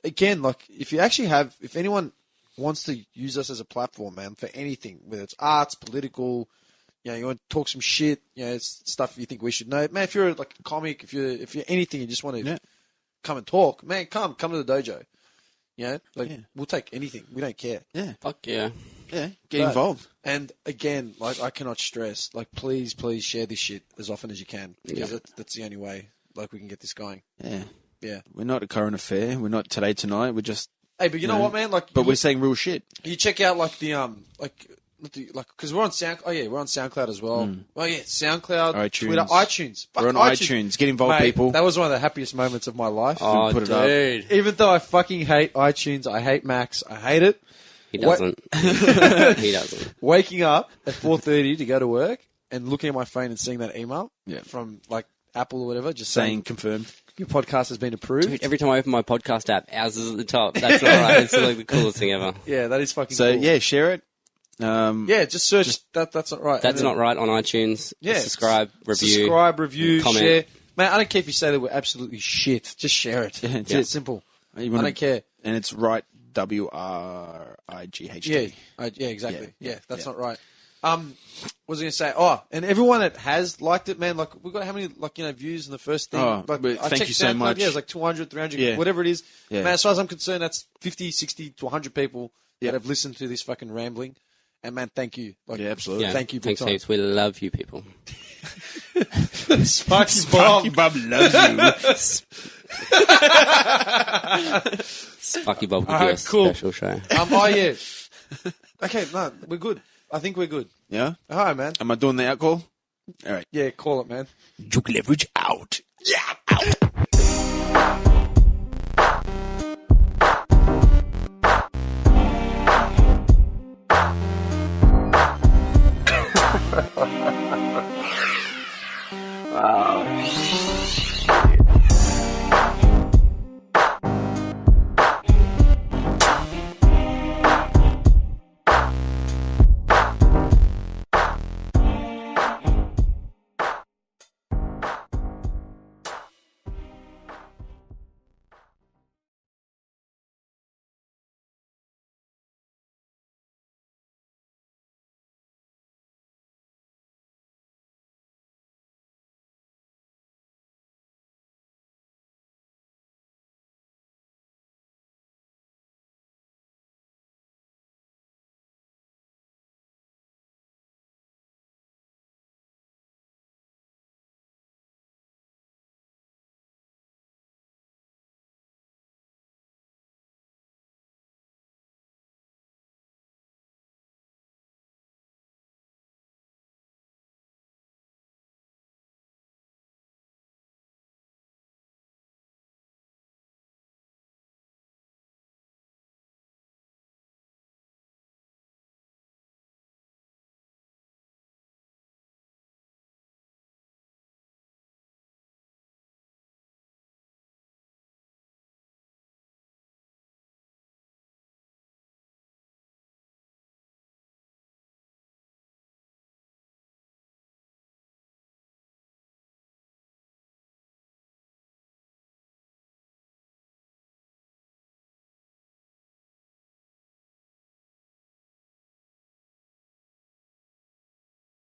again, if anyone wants to use us as a platform, man, for anything, whether it's arts, political, you want to talk some shit, it's stuff you think we should know. Man, if you're a comic, if you're anything, you just want to come and talk, man, come to the dojo. We'll take anything. We don't care. Yeah. Fuck yeah. Yeah, get involved. And again, I cannot stress, please share this shit as often as you can, because that's the only way, we can get this going. Yeah. Yeah. We're not a current affair. We're not today, tonight. We're just... Hey, but you know what, man? But we're saying real shit. You check out, because we're on SoundCloud. Oh, yeah, we're on SoundCloud as well. Oh, yeah, SoundCloud, iTunes. Twitter, iTunes. Fuck, We're on iTunes. Get involved, Mate, people. That was one of the happiest moments of my life. Oh, put it up. dude. Even though I fucking hate iTunes, I hate Macs, I hate it. He doesn't. He doesn't. Waking up at 4:30 to go to work and looking at my phone and seeing that email from Apple or whatever, just saying confirmed. Your podcast has been approved. Dude, every time I open my podcast app, ours is at the top. That's not right. It's the coolest thing ever. Yeah, that is fucking So, cool. yeah, share it. Just search. That's not right. That's not right on iTunes. Yeah. Subscribe, review, comment. share. Man, I don't care if you say that we're absolutely shit. Just share it. Yeah, It's simple. I don't care. And it's right, WRIGHT. Yeah, exactly. Yeah, that's not right. What was I going to say? Oh, and everyone that has liked it, man, like, we've got how many, like, views in the first thing? Oh, like, but I thank checked you so SoundCloud, much. Yeah, it's like 200, 300, Yeah. whatever it is. Yeah. Man, as far as I'm concerned, that's 50, 60 to 100 people Yeah. that have listened to this fucking rambling. And, man, thank you. Like, Yeah, absolutely. Yeah. Thank you, big Thanks, time. heaps. We love you, people. Sparky Bob. Bob loves you. Sparky Bob could All do right, a cool. special show. Oh, yeah. Okay, no, we're good. I think we're good. Yeah? All right, man. Am I doing the out call? All right. Yeah, call it, man. Juke leverage out. Yeah, out. Wow.